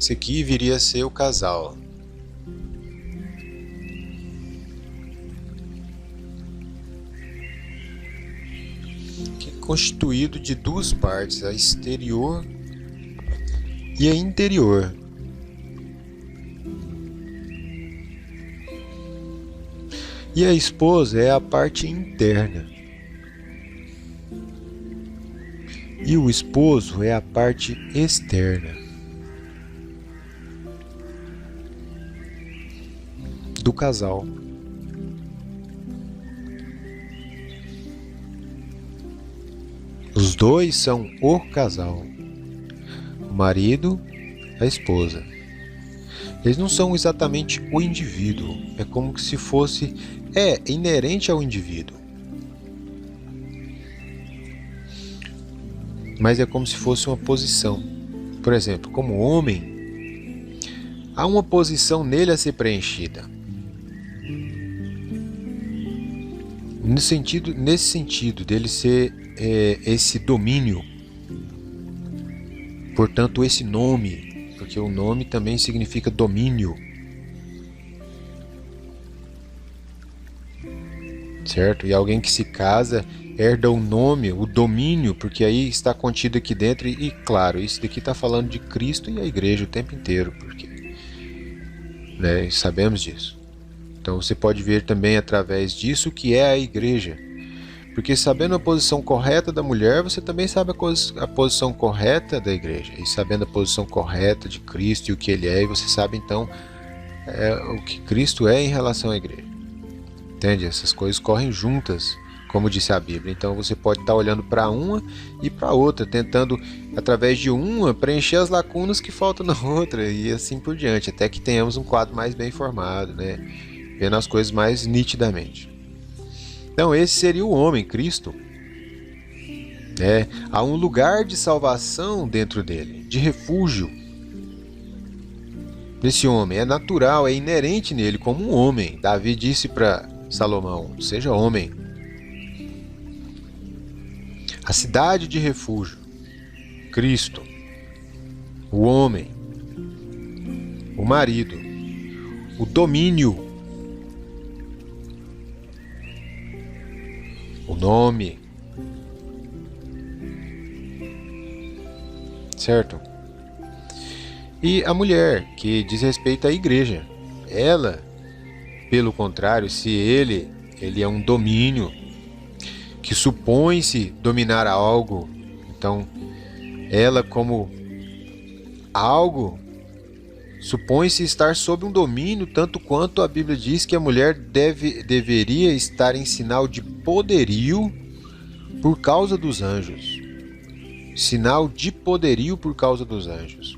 Esse aqui viria a ser o casal. Que é constituído de duas partes, a exterior e a interior. E a esposa é a parte interna. E o esposo é a parte externa do casal. Os dois são o casal. O marido, a esposa. Eles não são exatamente o indivíduo. É como se fosse... É inerente ao indivíduo. Mas é como se fosse uma posição. Por exemplo, como homem, há uma posição nele a ser preenchida. Nesse sentido dele ser esse domínio. Portanto, esse nome, porque o nome também significa domínio. Certo? E alguém que se casa herda o nome, o domínio, porque aí está contido aqui dentro. E claro, isso daqui está falando de Cristo e a igreja o tempo inteiro, porque sabemos disso. Então você pode ver também através disso o que é a igreja. Porque sabendo a posição correta da mulher, você também sabe a posição correta da igreja. E sabendo a posição correta de Cristo e o que ele é, você sabe então o que Cristo é em relação à igreja. Entende? Essas coisas correm juntas, como disse a Bíblia. Então você pode estar olhando para uma e para outra, tentando, através de uma, preencher as lacunas que faltam na outra, e assim por diante, até que tenhamos um quadro mais bem formado, vendo as coisas mais nitidamente. Então esse seria o homem, Cristo. Há um lugar de salvação dentro dele, de refúgio. Esse homem é natural, é inerente nele como um homem. Davi disse para Salomão: seja homem. A cidade de refúgio, Cristo, o homem, o marido, o domínio, o nome, certo? E a mulher, que diz respeito à igreja. Ela, pelo contrário, se ele é um domínio que supõe-se dominar algo, então ela como algo supõe-se estar sob um domínio, tanto quanto a Bíblia diz que a mulher deveria estar em sinal de poderio por causa dos anjos. Sinal de poderio por causa dos anjos.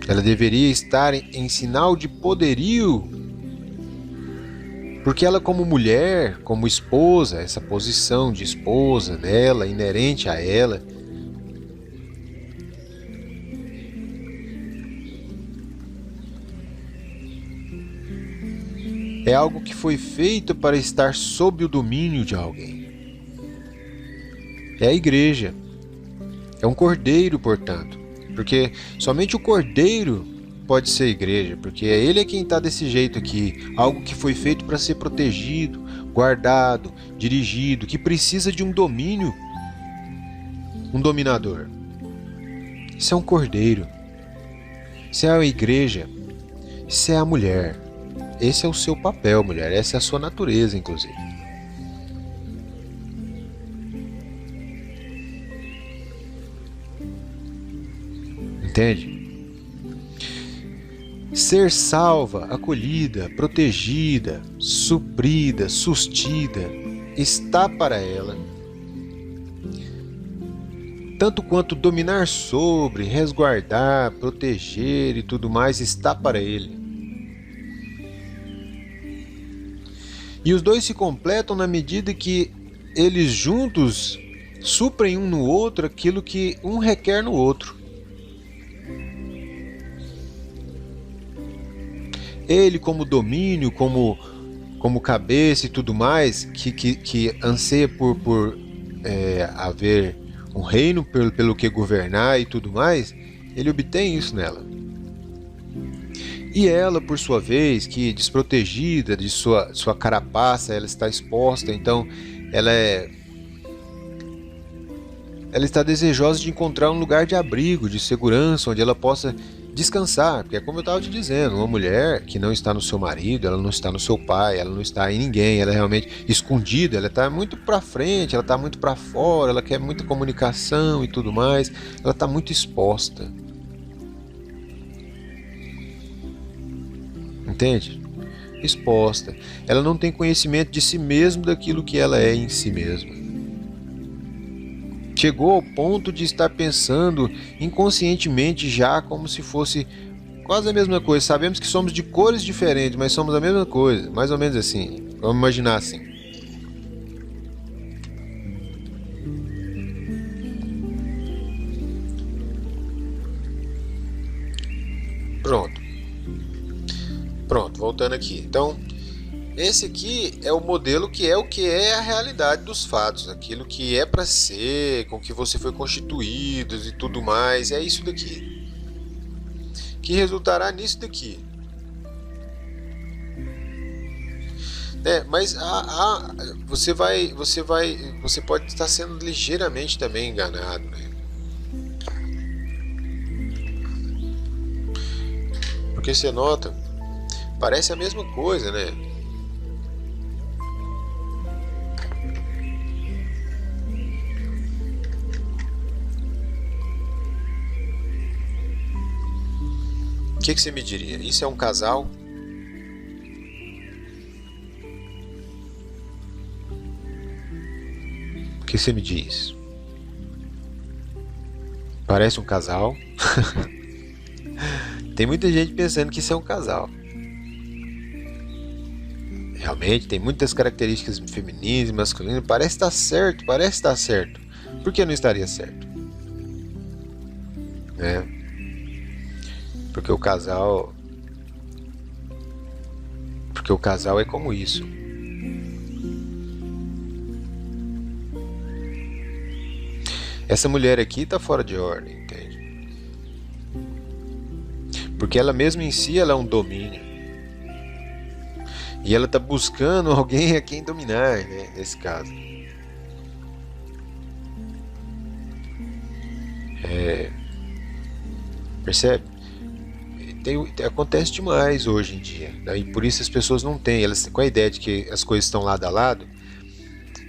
Ela deveria estar em sinal de poderio, porque ela como mulher, como esposa, essa posição de esposa dela, inerente a ela, é algo que foi feito para estar sob o domínio de alguém. É a igreja. É um cordeiro, portanto. Porque somente o cordeiro pode ser igreja, porque é ele quem está desse jeito aqui. Algo que foi feito para ser protegido, guardado, dirigido, que precisa de um domínio, um dominador. Isso é um cordeiro. Isso é a igreja. Isso é a mulher. Esse é o seu papel, mulher. Essa é a sua natureza, inclusive. Entende? Ser salva, acolhida, protegida, suprida, sustida, está para ela. Tanto quanto dominar sobre, resguardar, proteger e tudo mais está para ele. E os dois se completam na medida que eles juntos suprem um no outro aquilo que um requer no outro. Ele como domínio, como cabeça e tudo mais, que anseia por haver um reino pelo que governar e tudo mais, ele obtém isso nela. E ela, por sua vez, que desprotegida de sua carapaça, ela está exposta, então ela está desejosa de encontrar um lugar de abrigo, de segurança, onde ela possa descansar, porque é como eu estava te dizendo, uma mulher que não está no seu marido, ela não está no seu pai, ela não está em ninguém, ela é realmente escondida, ela está muito para frente, ela está muito para fora, ela quer muita comunicação e tudo mais, ela está muito exposta. Entende? Exposta. Ela não tem conhecimento de si mesma, daquilo que ela é em si mesma. Chegou ao ponto de estar pensando inconscientemente já como se fosse quase a mesma coisa. Sabemos que somos de cores diferentes, mas somos a mesma coisa. Mais ou menos assim. Vamos imaginar assim. Pronto, voltando aqui. Então, esse aqui é o modelo que é a realidade dos fatos, aquilo que é para ser, com que você foi constituído e tudo mais, é isso daqui. Que resultará nisso daqui. Mas você pode estar sendo ligeiramente também enganado, né? Porque você nota, parece a mesma coisa, né? O que você me diria? Isso é um casal? O que você me diz? Parece um casal? Tem muita gente pensando que isso é um casal. Realmente tem muitas características femininas e masculinas. Parece estar certo, parece estar certo. Por que não estaria certo? Porque o casal é como isso. Essa mulher aqui está fora de ordem, entende? Porque ela mesma em si ela é um domínio. E ela está buscando alguém a quem dominar, né? Nesse caso. Percebe? Acontece demais hoje em dia, né? E por isso as pessoas não têm, elas com a ideia de que as coisas estão lado a lado.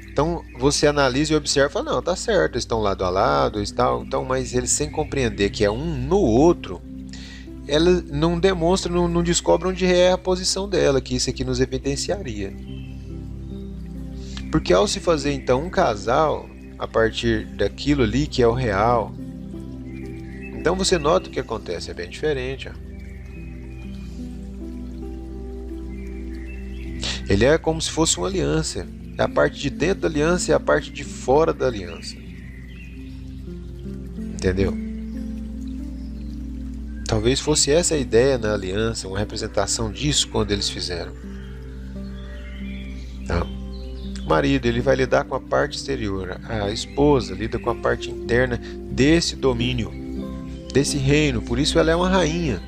Então você analisa e observa e fala, não, tá certo, eles estão lado a lado e tal, então, mas eles sem compreender que é um no outro, ela não demonstra, não descobre onde é a posição dela, que isso aqui nos evidenciaria. Porque ao se fazer então um casal a partir daquilo ali que é o real, então você nota o que acontece, é bem diferente. Ele é como se fosse uma aliança. É a parte de dentro da aliança e a parte de fora da aliança. Entendeu? Talvez fosse essa a ideia na aliança, uma representação disso quando eles fizeram. O marido, ele vai lidar com a parte exterior. A esposa lida com a parte interna desse domínio, desse reino. Por isso ela é uma rainha.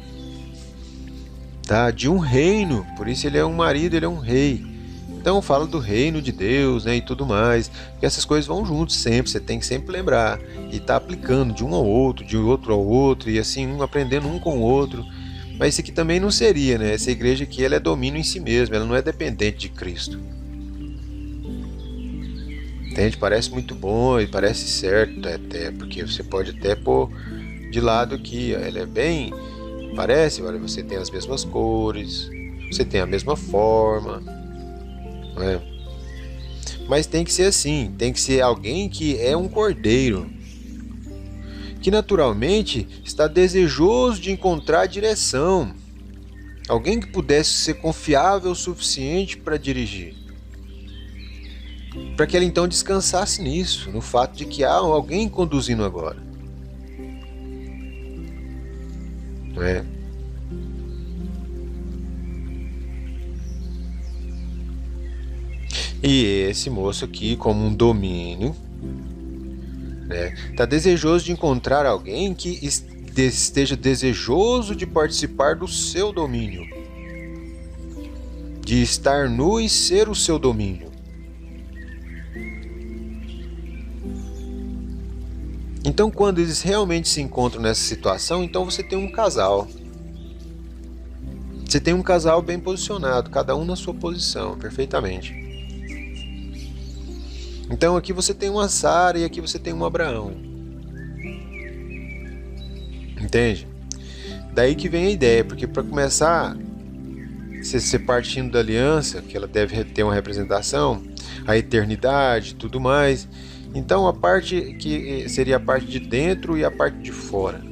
De um reino, por isso ele é um marido, ele é um rei. Então fala do reino de Deus, né, e tudo mais, porque essas coisas vão juntos sempre, você tem que sempre lembrar, e tá aplicando de um ao outro, de outro ao outro, e assim, aprendendo um com o outro. Mas isso aqui também não seria, né, essa igreja aqui, ela é domínio em si mesma, ela não é dependente de Cristo. Entende? Parece muito bom e parece certo até, porque você pode até pôr de lado aqui, ela é bem... Parece, olha, você tem as mesmas cores, você tem a mesma forma, não é? Mas tem que ser assim, tem que ser alguém que é um cordeiro, que naturalmente está desejoso de encontrar direção, alguém que pudesse ser confiável o suficiente para dirigir, para que ela então descansasse nisso, no fato de que há alguém conduzindo agora. Não é? E esse moço aqui, como um domínio, né? Está desejoso de encontrar alguém que esteja desejoso de participar do seu domínio, de estar nu e ser o seu domínio. Então, quando eles realmente se encontram nessa situação, então você tem um casal. Você tem um casal bem posicionado, cada um na sua posição, perfeitamente. Então aqui você tem uma Sara e aqui você tem um Abraão. Entende? Daí que vem a ideia, porque para começar, você partindo da aliança, que ela deve ter uma representação, a eternidade, tudo mais. Então a parte que seria a parte de dentro e a parte de fora.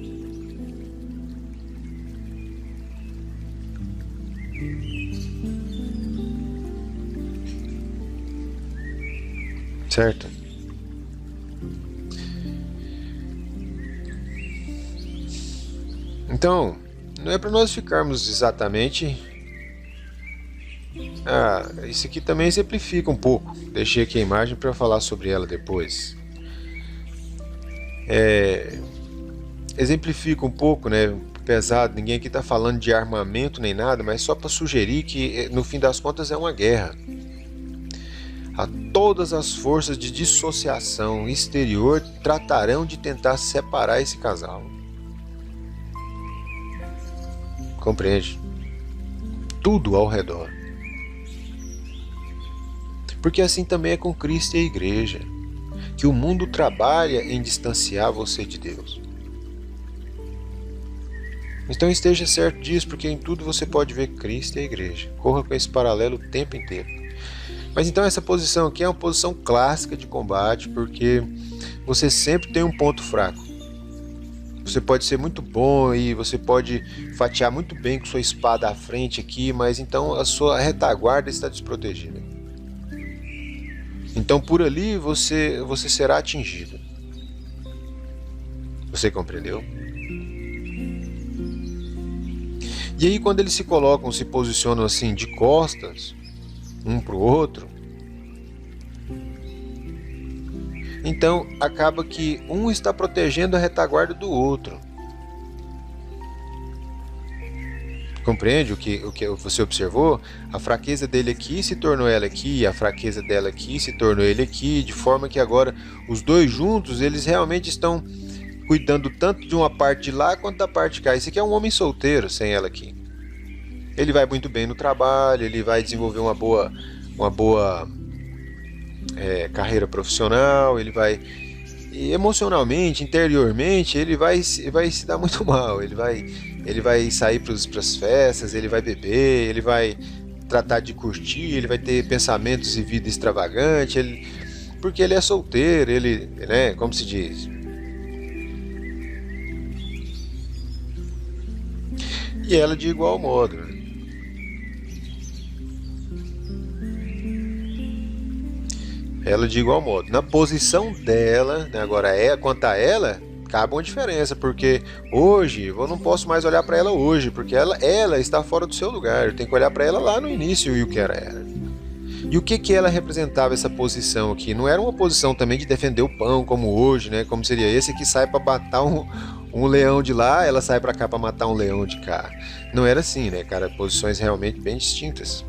Certo? Então, não é para nós ficarmos exatamente... isso aqui também exemplifica um pouco. Deixei aqui a imagem para falar sobre ela depois. Exemplifica um pouco, né? Pesado, ninguém aqui está falando de armamento nem nada, mas só para sugerir que no fim das contas é uma guerra. A todas as forças de dissociação exterior tratarão de tentar separar esse casal. Compreende? Tudo ao redor. Porque assim também é com Cristo e a igreja, que o mundo trabalha em distanciar você de Deus. Então esteja certo disso, porque em tudo você pode ver Cristo e a igreja. Corra com esse paralelo o tempo inteiro. Mas então essa posição aqui é uma posição clássica de combate, porque você sempre tem um ponto fraco. Você pode ser muito bom e você pode fatiar muito bem com sua espada à frente aqui, mas então a sua retaguarda está desprotegida. Então por ali você será atingido. Você compreendeu? E aí quando eles se posicionam assim de costas, um para o outro, então acaba que um está protegendo a retaguarda do outro. Compreende o que você observou? A fraqueza dele aqui se tornou ela aqui, a fraqueza dela aqui se tornou ele aqui, de forma que agora os dois juntos, eles realmente estão cuidando tanto de uma parte de lá quanto da parte de cá. Esse aqui é um homem solteiro sem ela aqui. Ele vai muito bem no trabalho, ele vai desenvolver uma boa carreira profissional, ele vai... E emocionalmente, interiormente, ele vai se dar muito mal. Ele vai sair para as festas, ele vai beber, ele vai tratar de curtir, ele vai ter pensamentos e vida extravagante, porque ele é solteiro, ele, né, como se diz. E ela de igual modo, né? Ela de igual modo. Na posição dela, né, agora quanto a ela, cabe uma diferença, porque hoje eu não posso mais olhar para ela hoje, porque ela está fora do seu lugar. Eu tenho que olhar para ela lá no início e o que era ela. E o que ela representava, essa posição aqui? Não era uma posição também de defender o pão como hoje, né? Como seria esse que sai para matar um leão de lá, ela sai para cá para matar um leão de cá. Não era assim, né, cara? Posições realmente bem distintas.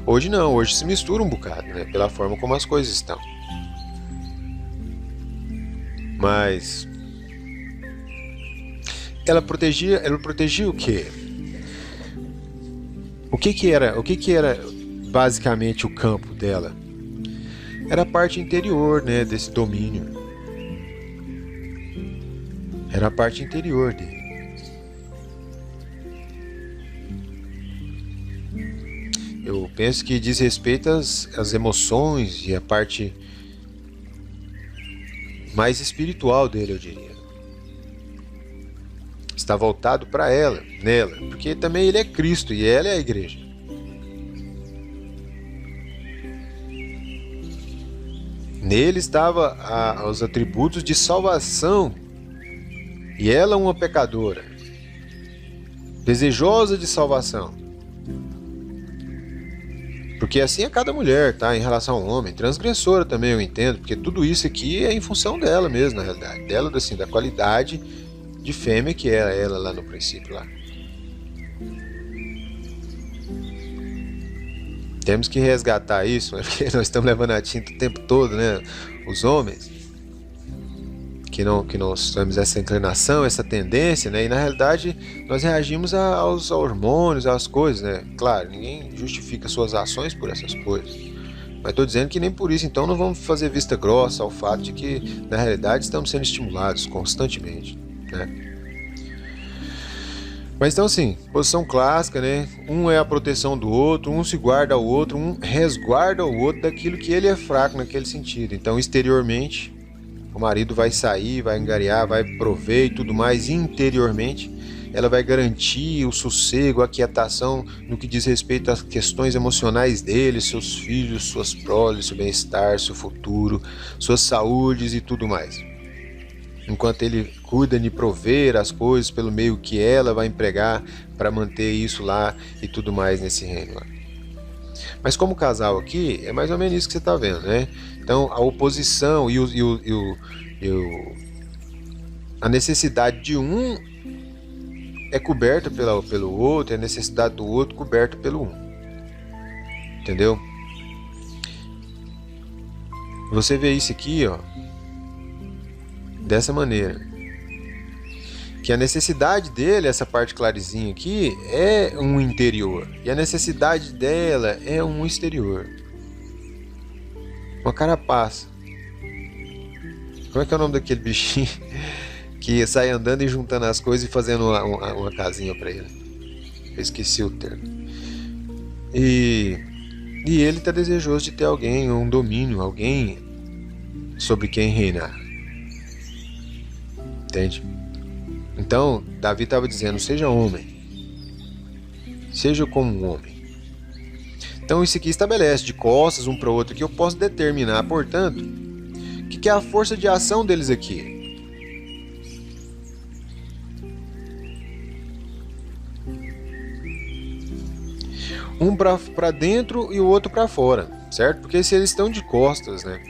Hoje não, hoje se mistura um bocado, né? Pela forma como as coisas estão. Mas ela protegia o quê? O que era basicamente o campo dela? Era a parte interior, né, desse domínio. Era a parte interior dele. Eu penso que diz respeito às emoções e a parte mais espiritual dele, eu diria. Está voltado para ela, nela, porque também ele é Cristo e ela é a igreja. Nele estava os atributos de salvação e ela uma pecadora, desejosa de salvação. Porque assim é cada mulher, tá? Em relação ao homem. Transgressora também eu entendo, porque tudo isso aqui é em função dela mesmo, na realidade. Dela, assim, da qualidade de fêmea que era ela lá no princípio lá. Temos que resgatar isso, né? Porque nós estamos levando a tinta o tempo todo, né? Os homens, que nós temos essa inclinação, essa tendência, né? E na realidade nós reagimos aos hormônios, às coisas, né? Claro, ninguém justifica suas ações por essas coisas. Mas estou dizendo que nem por isso, então, não vamos fazer vista grossa ao fato de que, na realidade, estamos sendo estimulados constantemente, né? Mas então assim, posição clássica, né? Um é a proteção do outro, um se guarda ao outro, um resguarda o outro daquilo que ele é fraco naquele sentido. Então, exteriormente, o marido vai sair, vai angariar, vai prover e tudo mais. Interiormente, ela vai garantir o sossego, a quietação no que diz respeito às questões emocionais dele, seus filhos, suas proles, seu bem-estar, seu futuro, suas saúdes e tudo mais. Enquanto ele cuida de prover as coisas pelo meio que ela vai empregar para manter isso lá e tudo mais nesse reino lá. Mas como casal aqui, é mais ou menos isso que você está vendo, né? Então a oposição a necessidade de um é coberta pelo outro, e a necessidade do outro coberta pelo um. Entendeu? Você vê isso aqui, ó, dessa maneira, que a necessidade dele, essa parte clarezinha aqui, é um interior, e a necessidade dela é um exterior, uma carapaça. Como é que é o nome daquele bichinho que sai andando e juntando as coisas e fazendo uma casinha para ele? Eu esqueci o termo. E ele está desejoso de ter alguém, um domínio, alguém sobre quem reinar. Entende? Então, Davi estava dizendo, seja homem. Seja como um homem. Então, isso aqui estabelece de costas um para o outro que eu posso determinar, portanto, o que é a força de ação deles aqui? Um para dentro e o outro para fora, certo? Porque se eles estão de costas, né?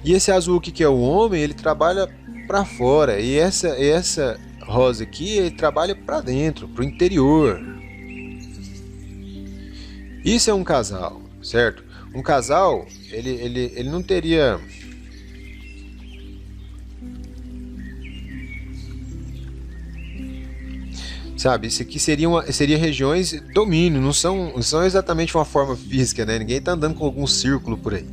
E esse azul aqui que é o homem, ele trabalha para fora, e essa rosa aqui, ele trabalha para dentro, para o interior. Isso é um casal, certo? Um casal, ele não teria... Sabe, isso aqui seria regiões domínio, não são exatamente uma forma física, né? Ninguém está andando com algum círculo por aí.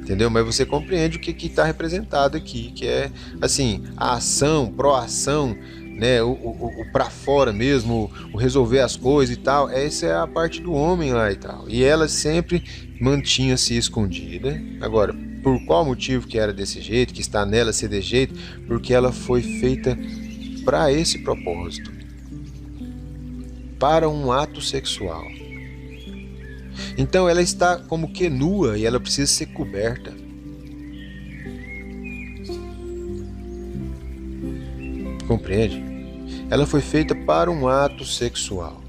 Entendeu? Mas você compreende o que está representado aqui, que é, assim, a ação, pró-ação, né? O para fora mesmo, o resolver as coisas e tal. Essa é a parte do homem lá e tal. E ela sempre mantinha-se escondida. Agora, por qual motivo que era desse jeito, que está nela ser desse jeito? Porque ela foi feita para esse propósito. Para um ato sexual. Então ela está como que nua e ela precisa ser coberta. Compreende? Ela foi feita para um ato sexual.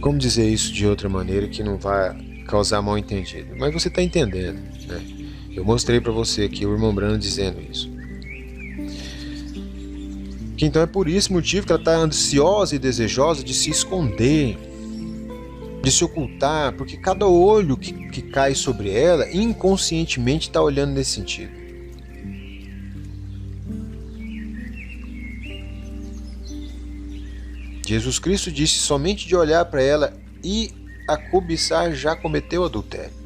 Como dizer isso de outra maneira que não vai causar mal entendido? Mas você está entendendo, né? Eu mostrei para você aqui o irmão Brano dizendo isso. Que então é por esse motivo que ela está ansiosa e desejosa de se esconder, de se ocultar, porque cada olho que cai sobre ela inconscientemente está olhando nesse sentido. Jesus Cristo disse, somente de olhar para ela e a cobiçar já cometeu adultério.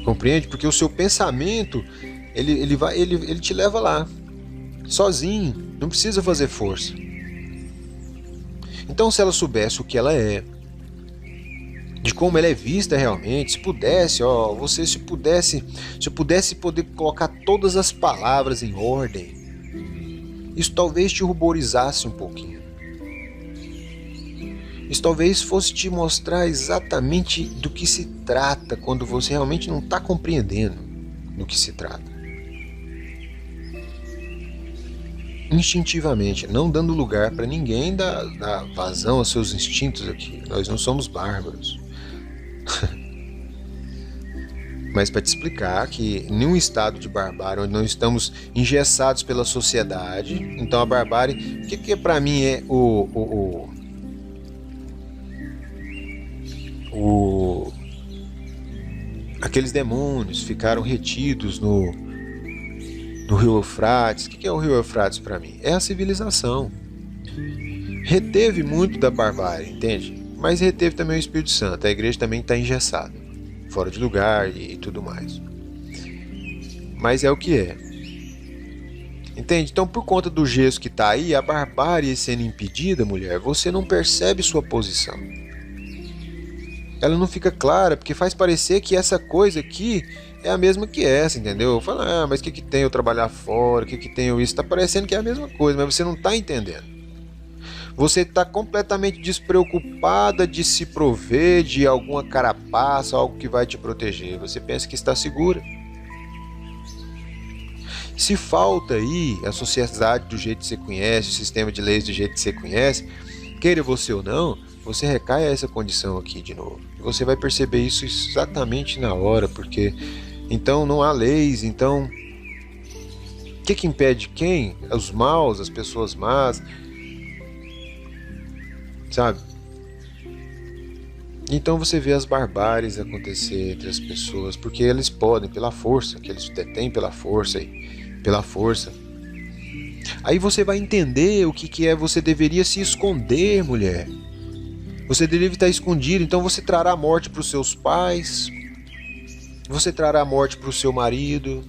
Compreende? Porque o seu pensamento, ele te leva lá, sozinho, não precisa fazer força. Então, se ela soubesse o que ela é, de como ela é vista realmente, se pudesse, se eu pudesse poder colocar todas as palavras em ordem, isso talvez te ruborizasse um pouquinho. Isso talvez fosse te mostrar exatamente do que se trata quando você realmente não está compreendendo do que se trata. Instintivamente, não dando lugar para ninguém dar vazão aos seus instintos aqui. Nós não somos bárbaros. Mas para te explicar que em um estado de barbárie onde não estamos engessados pela sociedade, então a barbárie, o que para mim é aqueles demônios ficaram retidos no rio Eufrates. O que é o rio Eufrates para mim? É a civilização. Reteve muito da barbárie, entende? Mas reteve também o Espírito Santo. A igreja também está engessada, fora de lugar e tudo mais. Mas é o que é. Entende? Então, por conta do gesso que está aí, a barbárie sendo impedida, mulher, você não percebe sua posição. Ela não fica clara, porque faz parecer que essa coisa aqui é a mesma que essa, entendeu? Fala, mas o que tem eu trabalhar fora? O que tem eu isso? Tá parecendo que é a mesma coisa, mas você não tá entendendo. Você está completamente despreocupada de se prover de alguma carapaça, algo que vai te proteger. Você pensa que está segura. Se falta aí a sociedade do jeito que você conhece, o sistema de leis do jeito que você conhece, queira você ou não, você recai a essa condição aqui de novo. Você vai perceber isso exatamente na hora, porque então não há leis, então o que impede quem? Os maus, as pessoas más, sabe? Então você vê as barbáries acontecer entre as pessoas, porque eles podem, pela força, que eles detêm pela força. Aí você vai entender o que é você deveria se esconder, mulher. Você deveria estar escondido, então você trará a morte para os seus pais, você trará a morte para o seu marido.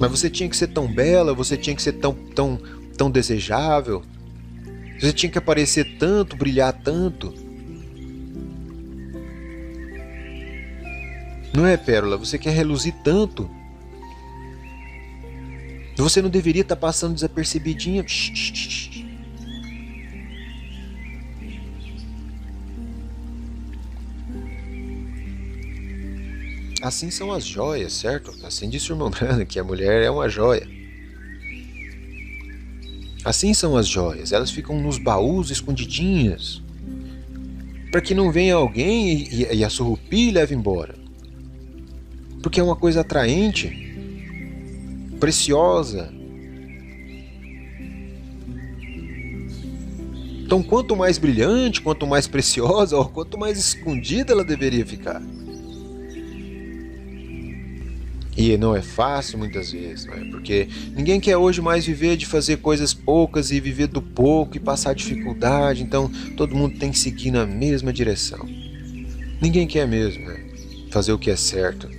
Mas você tinha que ser tão bela, você tinha que ser tão desejável, você tinha que aparecer tanto, brilhar tanto. Não é, Pérola? Você quer reluzir tanto. Você não deveria estar passando desapercebidinha. Assim são as joias, certo? Assim disse o irmão Brando, que a mulher é uma joia. Assim são as joias, elas ficam nos baús escondidinhas, para que não venha alguém e a surrupie e leve embora. Porque é uma coisa atraente, preciosa. Então, quanto mais brilhante, quanto mais preciosa, ou quanto mais escondida ela deveria ficar. E não é fácil muitas vezes, não é? Porque ninguém quer hoje mais viver de fazer coisas poucas e viver do pouco e passar dificuldade, então todo mundo tem que seguir na mesma direção. Ninguém quer mesmo, né? Fazer o que é certo.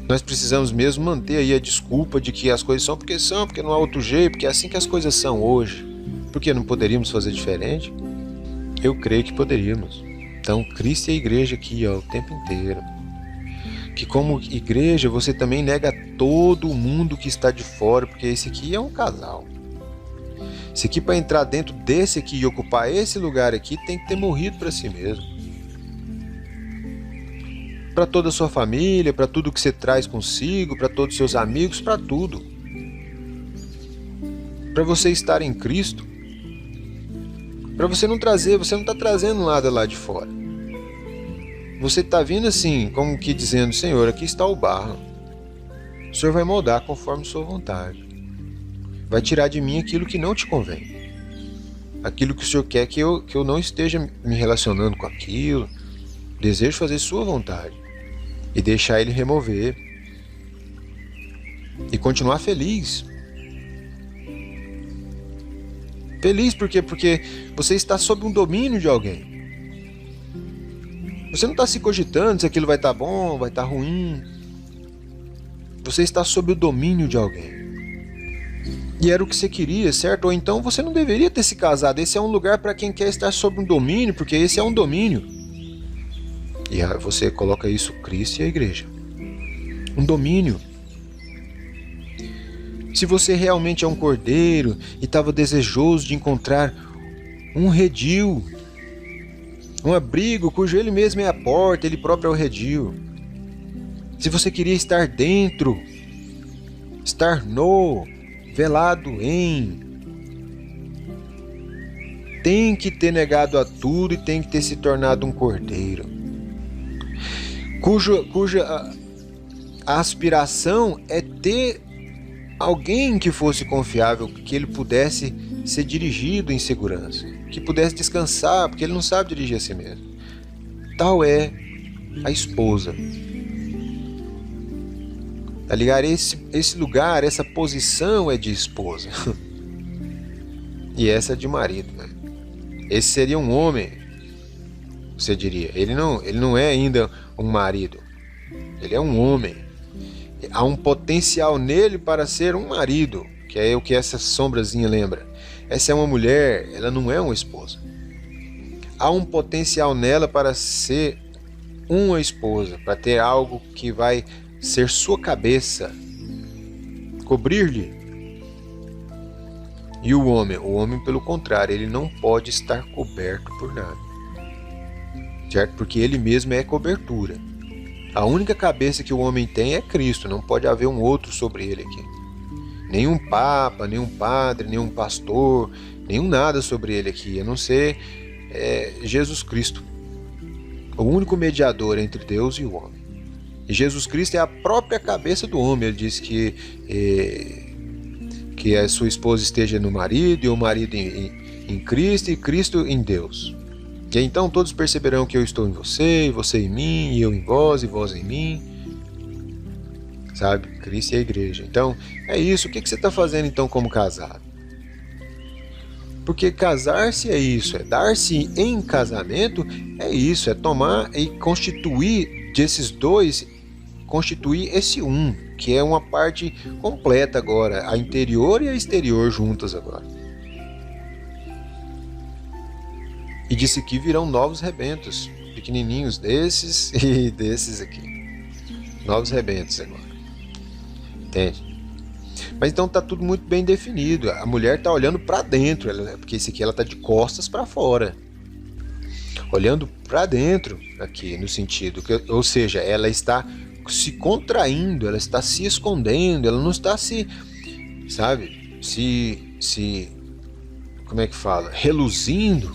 Nós precisamos mesmo manter aí a desculpa de que as coisas são, porque não há outro jeito, porque é assim que as coisas são hoje. Porque não poderíamos fazer diferente? Eu creio que poderíamos. Então, Cristo e a igreja aqui, ó, o tempo inteiro. Que como igreja você também nega todo mundo que está de fora, porque esse aqui é um casal. Esse aqui, para entrar dentro desse aqui e ocupar esse lugar aqui, tem que ter morrido para si mesmo. Para toda a sua família, para tudo que você traz consigo, para todos os seus amigos, para tudo. Para você estar em Cristo. Para você não está trazendo nada lá de fora. Você está vindo assim, como que dizendo, Senhor, aqui está o barro. O Senhor vai moldar conforme sua vontade. Vai tirar de mim aquilo que não te convém. Aquilo que o Senhor quer que eu não esteja me relacionando com aquilo. Desejo fazer sua vontade. E deixar Ele remover. E continuar feliz. Feliz porque você está sob um domínio de alguém. Você não está se cogitando se aquilo vai estar bom, vai estar ruim. Você está sob o domínio de alguém. E era o que você queria, certo? Ou então você não deveria ter se casado. Esse é um lugar para quem quer estar sob um domínio, porque esse é um domínio. E você coloca isso, Cristo e a igreja. Um domínio. Se você realmente é um cordeiro e estava desejoso de encontrar um redil, um abrigo cujo ele mesmo é a porta, ele próprio é o redil. Se você queria estar dentro, estar no, velado em, tem que ter negado a tudo e tem que ter se tornado um cordeiro, cuja a aspiração é ter alguém que fosse confiável, que ele pudesse ser dirigido em segurança, que pudesse descansar, porque ele não sabe dirigir a si mesmo. Tal é a esposa. Tá ligado? Esse lugar, essa posição é de esposa. E essa é de marido, né? Esse seria um homem, você diria. Ele não é ainda um marido. Ele é um homem. Há um potencial nele para ser um marido, que é o que essa sombrazinha lembra. Essa é uma mulher, ela não é uma esposa. Há um potencial nela para ser uma esposa, para ter algo que vai ser sua cabeça, cobrir-lhe. E o homem pelo contrário, ele não pode estar coberto por nada, certo? Porque ele mesmo é cobertura. A única cabeça que o homem tem é Cristo, não pode haver um outro sobre ele aqui. Nenhum papa, nenhum padre, nenhum pastor, nenhum nada sobre ele aqui, a não ser Jesus Cristo, o único mediador entre Deus e o homem. E Jesus Cristo é a própria cabeça do homem. Ele diz que a sua esposa esteja no marido, e o marido em Cristo, e Cristo em Deus. E então todos perceberão que eu estou em você, e você em mim, e eu em vós, e vós em mim. Sabe? Cristo e a igreja. Então, é isso. O que você está fazendo então como casado? Porque casar-se é isso, é dar-se em casamento, é isso, é tomar e constituir desses dois, constituir esse um, que é uma parte completa agora, a interior e a exterior juntas agora. E disse que virão novos rebentos, pequenininhos desses e desses aqui. Novos rebentos agora. Entende? Mas então tá tudo muito bem definido. A mulher tá olhando para dentro, porque esse aqui ela tá de costas para fora. Olhando para dentro aqui, no sentido que, ou seja, ela está se contraindo, ela está se escondendo, ela não está sabe, como é que fala? Reluzindo.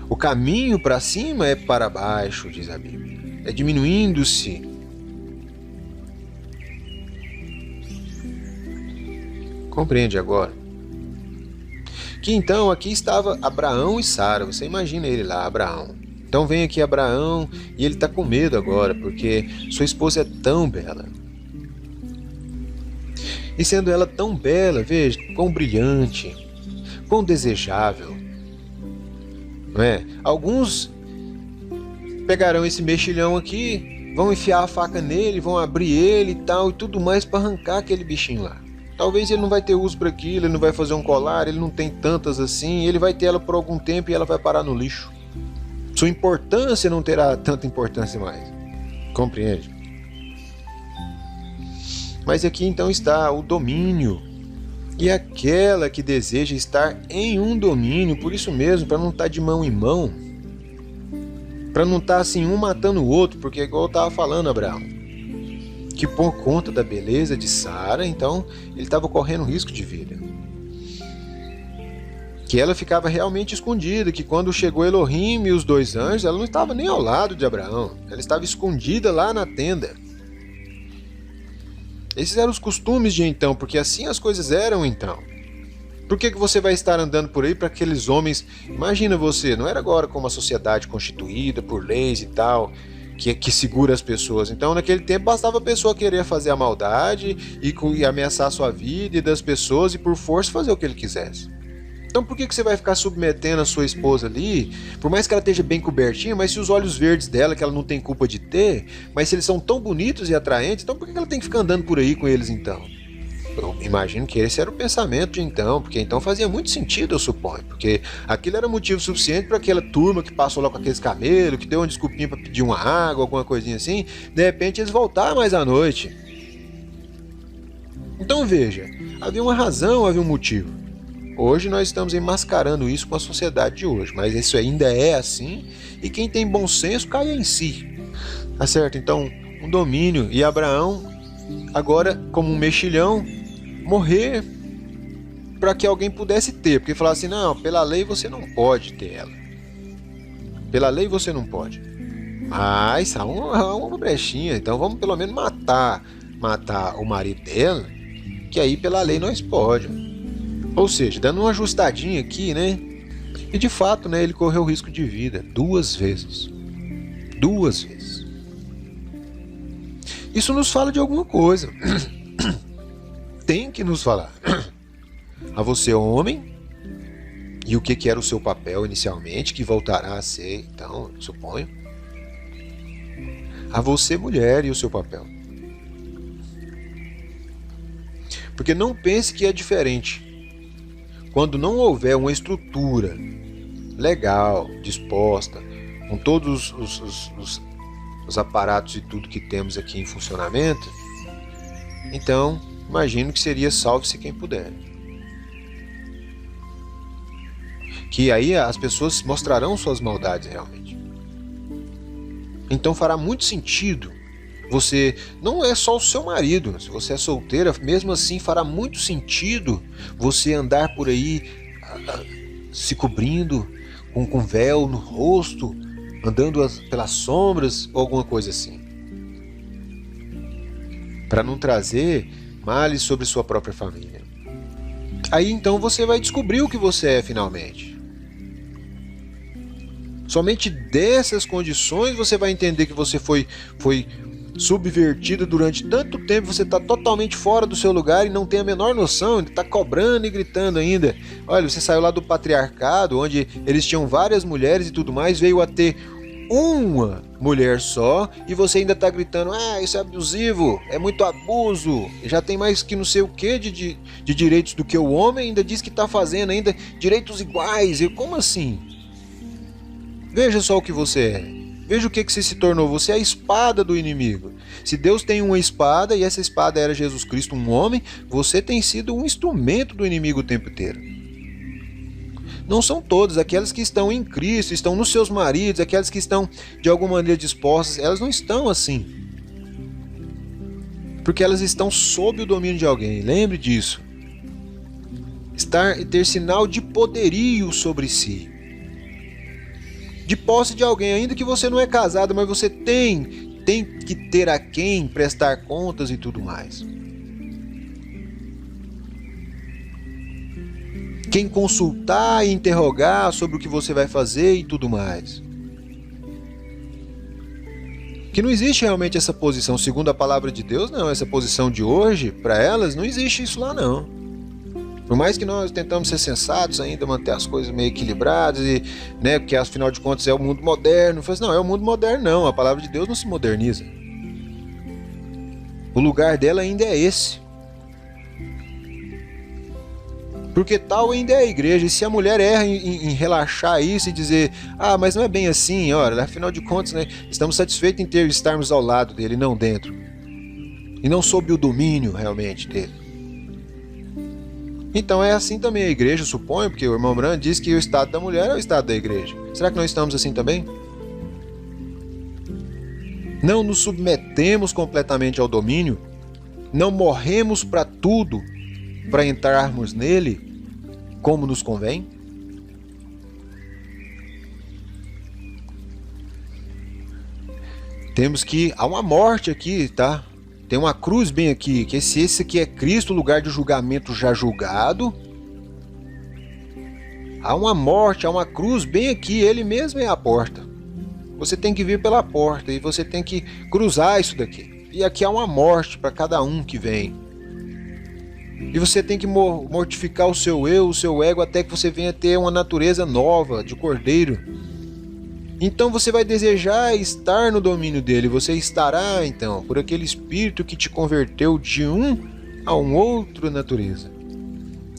O caminho para cima é para baixo, diz a Bíblia. É diminuindo-se. Compreende agora? Que então aqui estava Abraão e Sara. Você imagina ele lá, Abraão. Então vem aqui Abraão e ele está com medo agora, porque sua esposa é tão bela. E sendo ela tão bela, veja, quão brilhante, quão desejável. Não é? Alguns pegarão esse mexilhão aqui, vão enfiar a faca nele, vão abrir ele e tal, e tudo mais para arrancar aquele bichinho lá. Talvez ele não vai ter uso para aquilo, ele não vai fazer um colar, ele não tem tantas assim, ele vai ter ela por algum tempo e ela vai parar no lixo. Sua importância não terá tanta importância mais. Compreende? Mas aqui então está o domínio. E aquela que deseja estar em um domínio, por isso mesmo, para não estar de mão em mão, para não estar assim um matando o outro, porque igual eu estava falando, Abraão, que por conta da beleza de Sara, então ele estava correndo risco de vida. Que ela ficava realmente escondida, que quando chegou Elohim e os dois anjos, ela não estava nem ao lado de Abraão, ela estava escondida lá na tenda. Esses eram os costumes de então, porque assim as coisas eram então. Por que você vai estar andando por aí para aqueles homens? Imagina você, não era agora como uma sociedade constituída por leis e tal, que segura as pessoas. Então naquele tempo bastava a pessoa querer fazer a maldade e ameaçar a sua vida e das pessoas e por força fazer o que ele quisesse. Então por que você vai ficar submetendo a sua esposa ali, por mais que ela esteja bem cobertinha, mas se os olhos verdes dela, que ela não tem culpa de ter, mas se eles são tão bonitos e atraentes, então por que ela tem que ficar andando por aí com eles então? Eu imagino que esse era o pensamento de então, porque então fazia muito sentido, eu suponho, porque aquilo era motivo suficiente para aquela turma que passou lá com aqueles camelos, que deu uma desculpinha para pedir uma água, alguma coisinha assim, de repente eles voltaram mais à noite. Então veja, havia uma razão, havia um motivo. Hoje nós estamos enmascarando isso com a sociedade de hoje, mas isso ainda é assim, e quem tem bom senso cai em si. Tá certo? Então, um domínio, e Abraão, agora como um mexilhão, morrer para que alguém pudesse ter, porque falar assim, não, pela lei você não pode ter ela. Pela lei você não pode. Mas há uma brechinha, então vamos pelo menos matar o marido dela, que aí pela lei nós pode. Ou seja, dando uma ajustadinha aqui, né? E de fato, né, ele correu risco de vida 2 vezes. 2 vezes. Isso nos fala de alguma coisa. Tem que nos falar. A você, homem, e o que era o seu papel inicialmente, que voltará a ser, então, suponho. A você, mulher, e o seu papel. Porque não pense que é diferente. Quando não houver uma estrutura legal, disposta, com todos os aparatos e tudo que temos aqui em funcionamento, então imagino que seria salve-se quem puder. Que aí as pessoas mostrarão suas maldades realmente. Então fará muito sentido você, não é só o seu marido, se você é solteira, mesmo assim fará muito sentido você andar por aí se cobrindo com véu no rosto, andando pelas sombras ou alguma coisa assim, para não trazer males sobre sua própria família. Aí então você vai descobrir o que você é finalmente. Somente dessas condições você vai entender que você foi subvertida durante tanto tempo, você está totalmente fora do seu lugar e não tem a menor noção, está cobrando e gritando ainda. Olha, você saiu lá do patriarcado, onde eles tinham várias mulheres e tudo mais, veio a ter uma mulher só e você ainda está gritando, isso é abusivo, é muito abuso, já tem mais que não sei o que de direitos do que o homem, ainda diz que está fazendo ainda direitos iguais. Como assim? Veja só o que você é. Veja o que você se tornou. Você é a espada do inimigo. Se Deus tem uma espada e essa espada era Jesus Cristo, um homem, você tem sido um instrumento do inimigo o tempo inteiro. Não são todas. Aquelas que estão em Cristo, estão nos seus maridos, aquelas que estão de alguma maneira dispostas, elas não estão assim. Porque elas estão sob o domínio de alguém. Lembre disso. Ter sinal de poderio sobre si. De posse de alguém, ainda que você não é casado, mas você tem que ter a quem prestar contas e tudo mais. Quem consultar e interrogar sobre o que você vai fazer e tudo mais. Que não existe realmente essa posição, segundo a palavra de Deus, não. Essa posição de hoje, para elas, não existe isso lá não. Por mais que nós tentamos ser sensatos ainda, manter as coisas meio equilibradas, e, né, porque afinal de contas é o mundo moderno. Não, é o mundo moderno não, a palavra de Deus não se moderniza. O lugar dela ainda é esse. Porque tal ainda é a igreja, e se a mulher erra em relaxar isso e dizer, mas não é bem assim, olha, afinal de contas, né, estamos satisfeitos em estarmos ao lado dele, não dentro. E não sob o domínio realmente dele. Então é assim também a igreja, suponho, porque o irmão Branham diz que o estado da mulher é o estado da igreja. Será que nós estamos assim também? Não nos submetemos completamente ao domínio? Não morremos para tudo para entrarmos nele como nos convém? Temos que... há uma morte aqui, tá? Tem uma cruz bem aqui, que esse aqui é Cristo, lugar de julgamento já julgado. Há uma morte, há uma cruz bem aqui, ele mesmo é a porta. Você tem que vir pela porta e você tem que cruzar isso daqui. E aqui há uma morte para cada um que vem. E você tem que mortificar o seu eu, o seu ego, até que você venha ter uma natureza nova de cordeiro. Então você vai desejar estar no domínio dele, você estará então por aquele espírito que te converteu de um a uma outra natureza.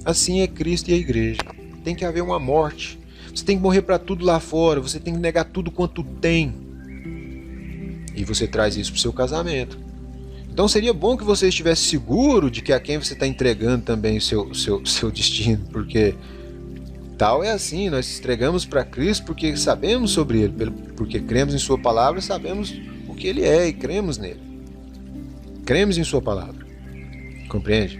Assim é Cristo e a igreja. Tem que haver uma morte. Você tem que morrer para tudo lá fora, você tem que negar tudo quanto tem. E você traz isso para o seu casamento. Então seria bom que você estivesse seguro de que a quem você está entregando também o seu destino, porque tal é assim, nós entregamos para Cristo porque sabemos sobre Ele, porque cremos em Sua palavra, sabemos o que Ele é e cremos nele. Cremos em Sua palavra, compreende?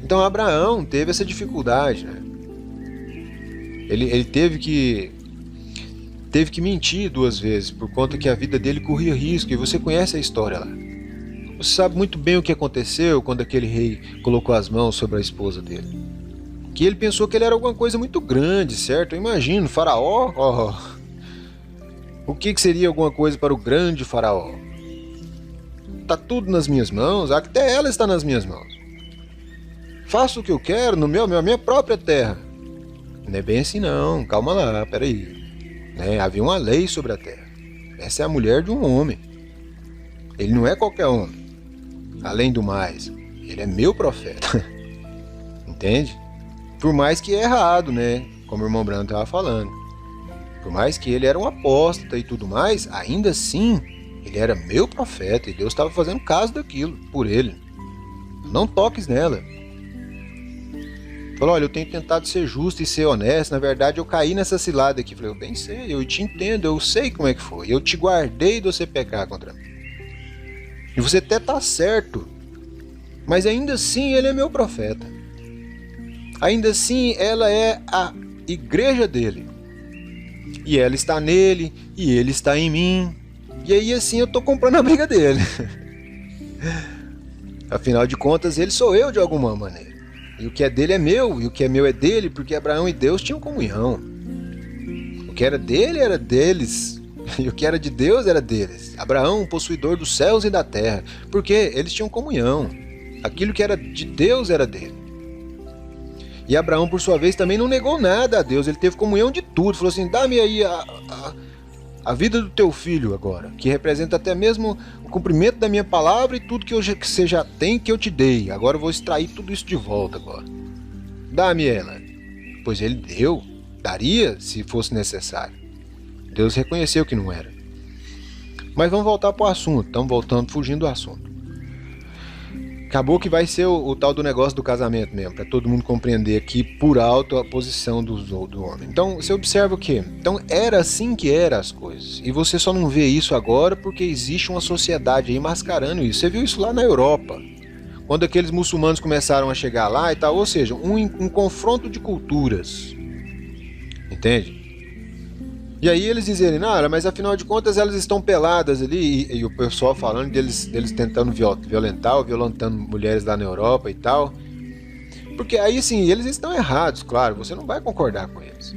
Então Abraão teve essa dificuldade, né? Ele teve que mentir 2 vezes, por conta que a vida dele corria risco, e você conhece a história lá. Você sabe muito bem o que aconteceu quando aquele rei colocou as mãos sobre a esposa dele. Que ele pensou que ele era alguma coisa muito grande, certo? Eu imagino, faraó, o que seria alguma coisa para o grande faraó? Tá tudo nas minhas mãos, até ela está nas minhas mãos. Faço o que eu quero na minha própria terra. Não é bem assim não, calma lá, peraí. Né? Havia uma lei sobre a terra. Essa é a mulher de um homem. Ele não é qualquer homem. Além do mais, ele é meu profeta. Entende? Por mais que é errado, né? Como o irmão Branco estava falando. Por mais que ele era um apóstata e tudo mais, ainda assim, ele era meu profeta e Deus estava fazendo caso daquilo, por ele. Não toques nela. Falou, olha, eu tenho tentado ser justo e ser honesto, na verdade eu caí nessa cilada aqui. Falei, eu bem sei, eu te entendo, eu sei como é que foi. Eu te guardei de você pecar contra mim. E você até tá certo, mas ainda assim ele é meu profeta. Ainda assim ela é a igreja dele. E ela está nele, e ele está em mim. E aí assim eu tô comprando a briga dele. Afinal de contas, ele sou eu de alguma maneira. E o que é dele é meu, e o que é meu é dele, porque Abraão e Deus tinham comunhão. O que era dele era deles, e o que era de Deus era deles. Abraão, o possuidor dos céus e da terra, porque eles tinham comunhão. Aquilo que era de Deus era dele. E Abraão, por sua vez, também não negou nada a Deus, ele teve comunhão de tudo. Falou assim, dá-me aí a vida do teu filho agora, que representa até mesmo o cumprimento da minha palavra e tudo que você já tem que eu te dei. Agora eu vou extrair tudo isso de volta agora. Dá-me ela. Pois ele deu, daria se fosse necessário. Deus reconheceu que não era. Mas vamos voltar para o assunto, estamos voltando, fugindo do assunto. Acabou que vai ser o tal do negócio do casamento mesmo, para todo mundo compreender aqui por alto a posição do homem. Então, você observa o quê? Então, era assim que eram as coisas. E você só não vê isso agora porque existe uma sociedade aí mascarando isso. Você viu isso lá na Europa, quando aqueles muçulmanos começaram a chegar lá e tal. Ou seja, um confronto de culturas. Entende? E aí eles dizerem, não, mas afinal de contas elas estão peladas ali, e o pessoal falando deles tentando violentando mulheres lá na Europa e tal. Porque aí sim, eles estão errados, claro, você não vai concordar com eles.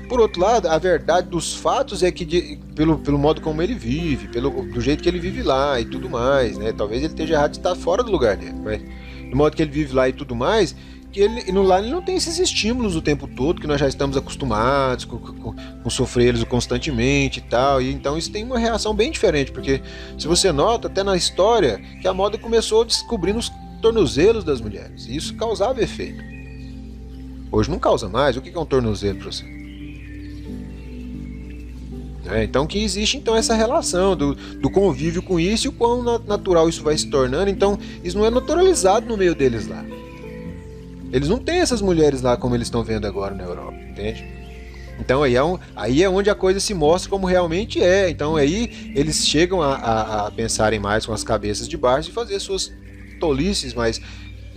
Por outro lado, a verdade dos fatos é que pelo modo como ele vive, do jeito que ele vive lá e tudo mais, né? Talvez ele esteja errado de estar fora do lugar dele, mas do modo que ele vive lá e tudo mais, que ele não tem esses estímulos o tempo todo, que nós já estamos acostumados com sofrer eles constantemente e tal, e então isso tem uma reação bem diferente, porque se você nota, até na história, que a moda começou descobrindo os tornozelos das mulheres, e isso causava efeito. Hoje não causa mais. O que é um tornozelo para você? Então que existe então essa relação do convívio com isso e o quão natural isso vai se tornando. Então isso não é naturalizado no meio deles lá. Eles não têm essas mulheres lá como eles estão vendo agora na Europa, entende? Então aí é onde a coisa se mostra como realmente é. Então aí eles chegam a pensarem mais com as cabeças de baixo e fazer suas tolices, mas,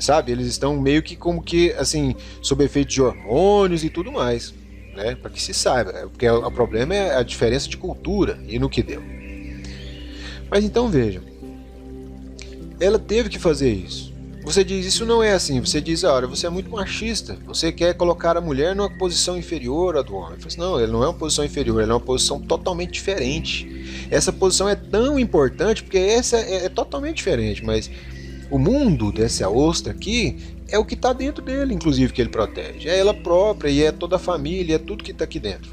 sabe, eles estão meio que como que, assim, sob efeito de hormônios e tudo mais, né? Para que se saiba, porque o problema é a diferença de cultura e no que deu. Mas então vejam, ela teve que fazer isso. Você diz, isso não é assim. Você diz, olha, você é muito machista. Você quer colocar a mulher numa posição inferior à do homem. Eu falo assim, não, ele não é uma posição inferior, ele é uma posição totalmente diferente. Essa posição é tão importante porque essa é totalmente diferente, mas o mundo dessa ostra aqui é o que está dentro dele, inclusive, que ele protege. É ela própria e é toda a família, é tudo que está aqui dentro.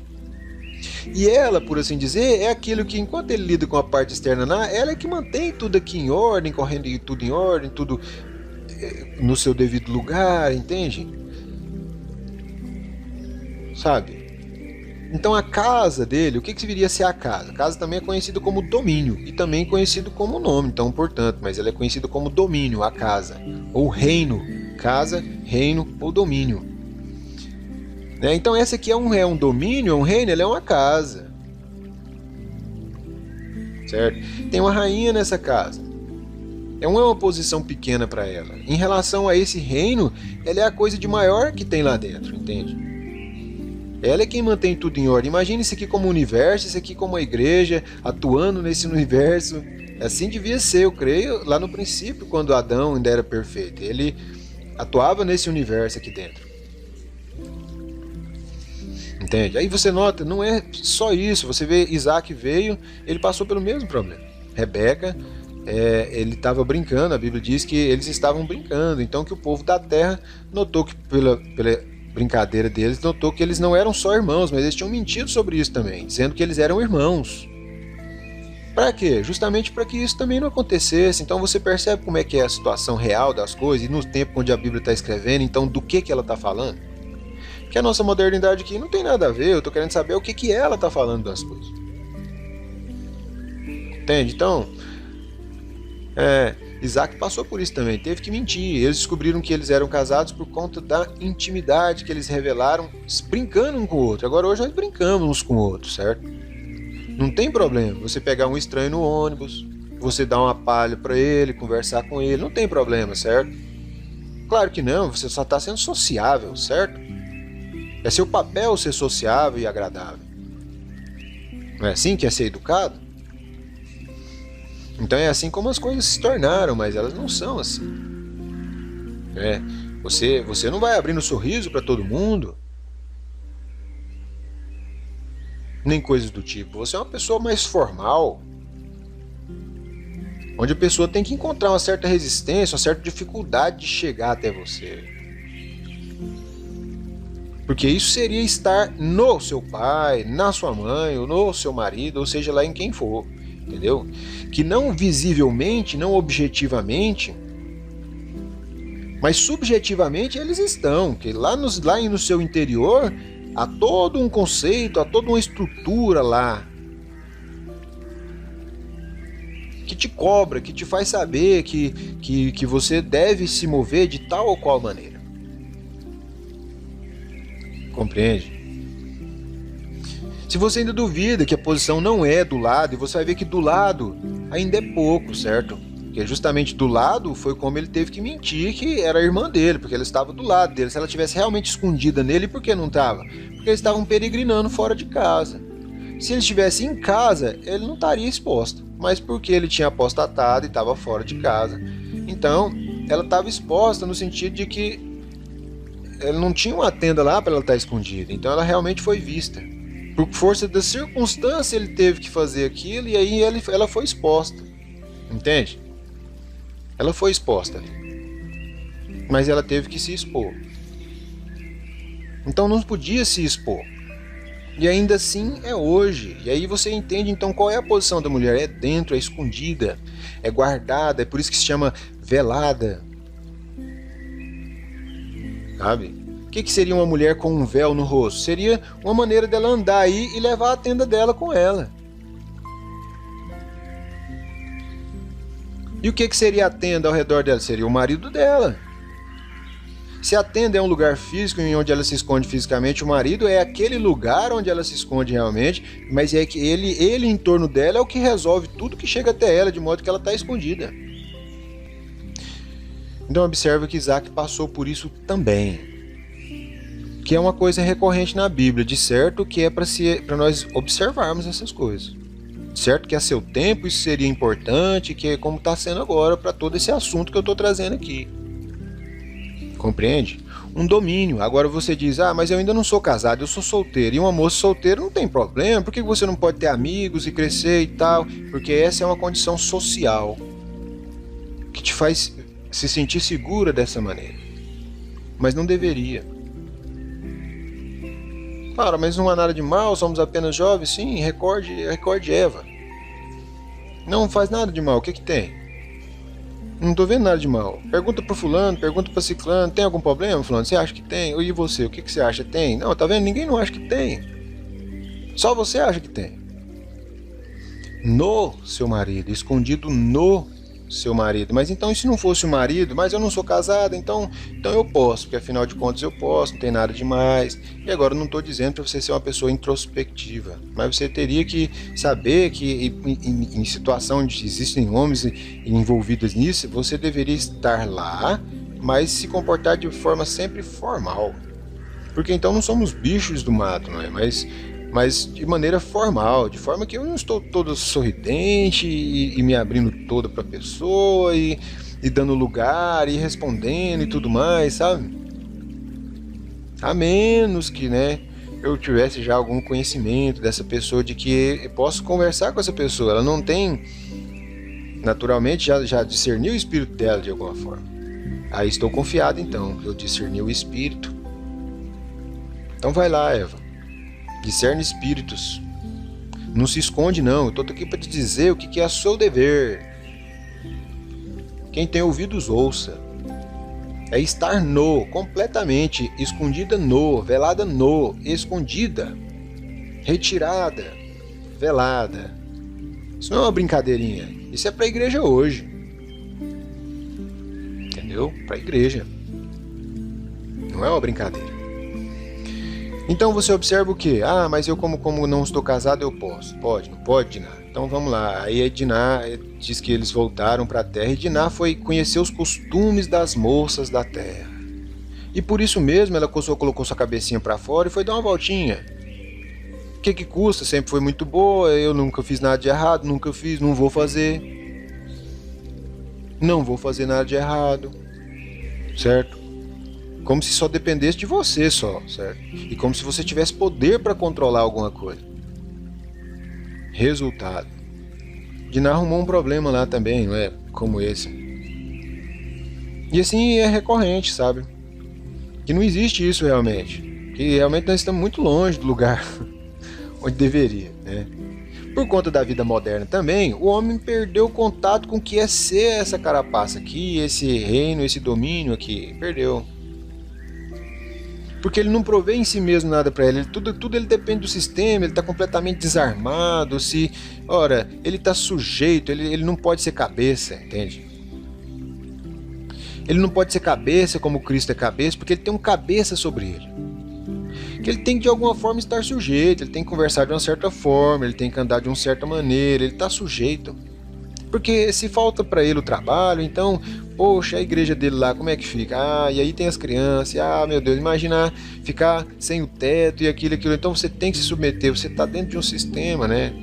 E ela, por assim dizer, é aquilo que, enquanto ele lida com a parte externa, ela é que mantém tudo aqui em ordem, correndo tudo em ordem, tudo no seu devido lugar, entende? Sabe? Então a casa dele, o que viria a ser a casa? A casa também é conhecida como domínio e também conhecido como nome, então portanto, mas ela é conhecida como domínio, a casa, ou reino, casa, reino ou domínio. Então essa aqui é um domínio, é um reino, ela é uma casa, certo? Tem uma rainha nessa casa, não é uma posição pequena para ela. Em relação a esse reino, ela é a coisa de maior que tem lá dentro, entende? Ela é quem mantém tudo em ordem. Imagine isso aqui como universo, isso aqui como a igreja, atuando nesse universo. Assim devia ser, eu creio, lá no princípio, quando Adão ainda era perfeito. Ele atuava nesse universo aqui dentro. Entende? Aí você nota, não é só isso. Você vê, Isaac veio, ele passou pelo mesmo problema. Rebeca, ele estava brincando, a Bíblia diz que eles estavam brincando. Então que o povo da terra notou que pela brincadeira deles, notou que eles não eram só irmãos, mas eles tinham mentido sobre isso também, dizendo que eles eram irmãos. Para quê? Justamente para que isso também não acontecesse. Então você percebe como é que é a situação real das coisas e no tempo onde a Bíblia está escrevendo, então do que ela está falando? Que a nossa modernidade aqui não tem nada a ver, eu estou querendo saber o que ela está falando das coisas. Entende? Então, Isaac passou por isso também, teve que mentir. Eles descobriram que eles eram casados por conta da intimidade que eles revelaram, brincando um com o outro. Agora hoje nós brincamos uns com o outro, certo? Não tem problema você pegar um estranho no ônibus, você dar uma palha para ele, conversar com ele, não tem problema, certo? Claro que não, você só está sendo sociável, certo? É seu papel ser sociável e agradável. Não é assim que é ser educado? Então é assim como as coisas se tornaram, mas elas não são assim. Você não vai abrindo sorriso para todo mundo, nem coisas do tipo. Você é uma pessoa mais formal, onde a pessoa tem que encontrar uma certa resistência, uma certa dificuldade de chegar até você. Porque isso seria estar no seu pai, na sua mãe, ou no seu marido, ou seja lá em quem for. Entendeu? Que não visivelmente, não objetivamente, mas subjetivamente eles estão, que lá no seu interior há todo um conceito, há toda uma estrutura lá que te cobra, que te faz saber que você deve se mover de tal ou qual maneira. Compreende? Se você ainda duvida que a posição não é do lado, e você vai ver que do lado ainda é pouco, certo? Porque justamente do lado foi como ele teve que mentir que era a irmã dele, porque ela estava do lado dele. Se ela tivesse realmente escondida nele, por que não estava? Porque eles estavam peregrinando fora de casa. Se ele estivesse em casa, ele não estaria exposto, mas porque ele tinha apostatado e estava fora de casa. Então, ela estava exposta no sentido de que ela não tinha uma tenda lá para ela estar escondida. Então ela realmente foi vista. Por força da circunstância ele teve que fazer aquilo e aí ela foi exposta. Entende? Ela foi exposta ali. Mas ela teve que se expor. Então não podia se expor. E ainda assim é hoje. E aí você entende então qual é a posição da mulher. É dentro, é escondida, é guardada. É por isso que se chama velada. Sabe? O que seria uma mulher com um véu no rosto? Seria uma maneira dela andar aí e levar a tenda dela com ela. E o que seria a tenda ao redor dela? Seria o marido dela. Se a tenda é um lugar físico em onde ela se esconde fisicamente, o marido é aquele lugar onde ela se esconde realmente, mas é que ele em torno dela é o que resolve tudo que chega até ela, de modo que ela está escondida. Então observa que Isaac passou por isso também. Que é uma coisa recorrente na Bíblia, de certo que é para nós observarmos essas coisas. Certo que a seu tempo isso seria importante, que é como está sendo agora para todo esse assunto que eu estou trazendo aqui. Compreende? Um domínio. Agora você diz, mas eu ainda não sou casado, eu sou solteiro. E uma moça solteira não tem problema, por que você não pode ter amigos e crescer e tal? Porque essa é uma condição social que te faz se sentir segura dessa maneira. Mas não deveria. Claro, mas não há nada de mal, somos apenas jovens, sim, recorde Eva. Não faz nada de mal, o que tem? Não tô vendo nada de mal. Pergunta pro fulano, pergunta pra ciclano, tem algum problema, fulano? Você acha que tem? E você, o que você acha? Tem? Não, tá vendo? Ninguém não acha que tem. Só você acha que tem. No seu marido, escondido no seu marido. Mas então, e se não fosse o marido, mas eu não sou casada, então eu posso, porque afinal de contas eu posso, não tem nada demais. E agora eu não estou dizendo para você ser uma pessoa introspectiva, mas você teria que saber que em situação onde existem homens envolvidos nisso, você deveria estar lá, mas se comportar de forma sempre formal. Porque então não somos bichos do mato, não é? Mas de maneira formal, de forma que eu não estou todo sorridente e me abrindo toda para a pessoa e dando lugar e respondendo e tudo mais, sabe? A menos que, né, eu tivesse já algum conhecimento dessa pessoa, de que eu posso conversar com essa pessoa. Ela não tem, naturalmente, já discerniu o espírito dela de alguma forma. Aí estou confiado, então, eu discerni o espírito. Então vai lá, Eva. Discerne espíritos. Não se esconde, não. Eu estou aqui para te dizer o que é seu dever. Quem tem ouvidos, ouça. É estar completamente, escondida velada escondida, retirada, velada. Isso não é uma brincadeirinha. Isso é para a igreja hoje. Entendeu? Para a igreja. Não é uma brincadeira. Então você observa o quê? Ah, mas eu como não estou casado, eu posso. Pode, não pode, Diná? Então vamos lá. Aí Diná diz que eles voltaram para a terra e Diná foi conhecer os costumes das moças da terra. E por isso mesmo ela colocou sua cabecinha para fora e foi dar uma voltinha. O que custa? Sempre foi muito boa, eu nunca fiz nada de errado, nunca fiz, não vou fazer. Não vou fazer nada de errado. Certo? Como se só dependesse de você só, certo? E como se você tivesse poder para controlar alguma coisa. Resultado. Diná arrumou um problema lá também, não é? Como esse. E assim é recorrente, sabe? Que não existe isso realmente. Que realmente nós estamos muito longe do lugar onde deveria, né? Por conta da vida moderna também, o homem perdeu o contato com o que é ser essa carapaça aqui, esse reino, esse domínio aqui. Perdeu. Porque ele não provê em si mesmo nada para ele. Tudo ele depende do sistema, ele está completamente desarmado. Ora, ele está sujeito, ele não pode ser cabeça, entende? Ele não pode ser cabeça como Cristo é cabeça, porque ele tem um cabeça sobre ele. Que ele tem que de alguma forma estar sujeito, ele tem que conversar de uma certa forma, ele tem que andar de uma certa maneira, ele está sujeito. Porque se falta para ele o trabalho, então, poxa, a igreja dele lá, como é que fica? Ah, e aí tem as crianças, meu Deus, imagina ficar sem o teto e aquilo. Então você tem que se submeter, você está dentro de um sistema, né?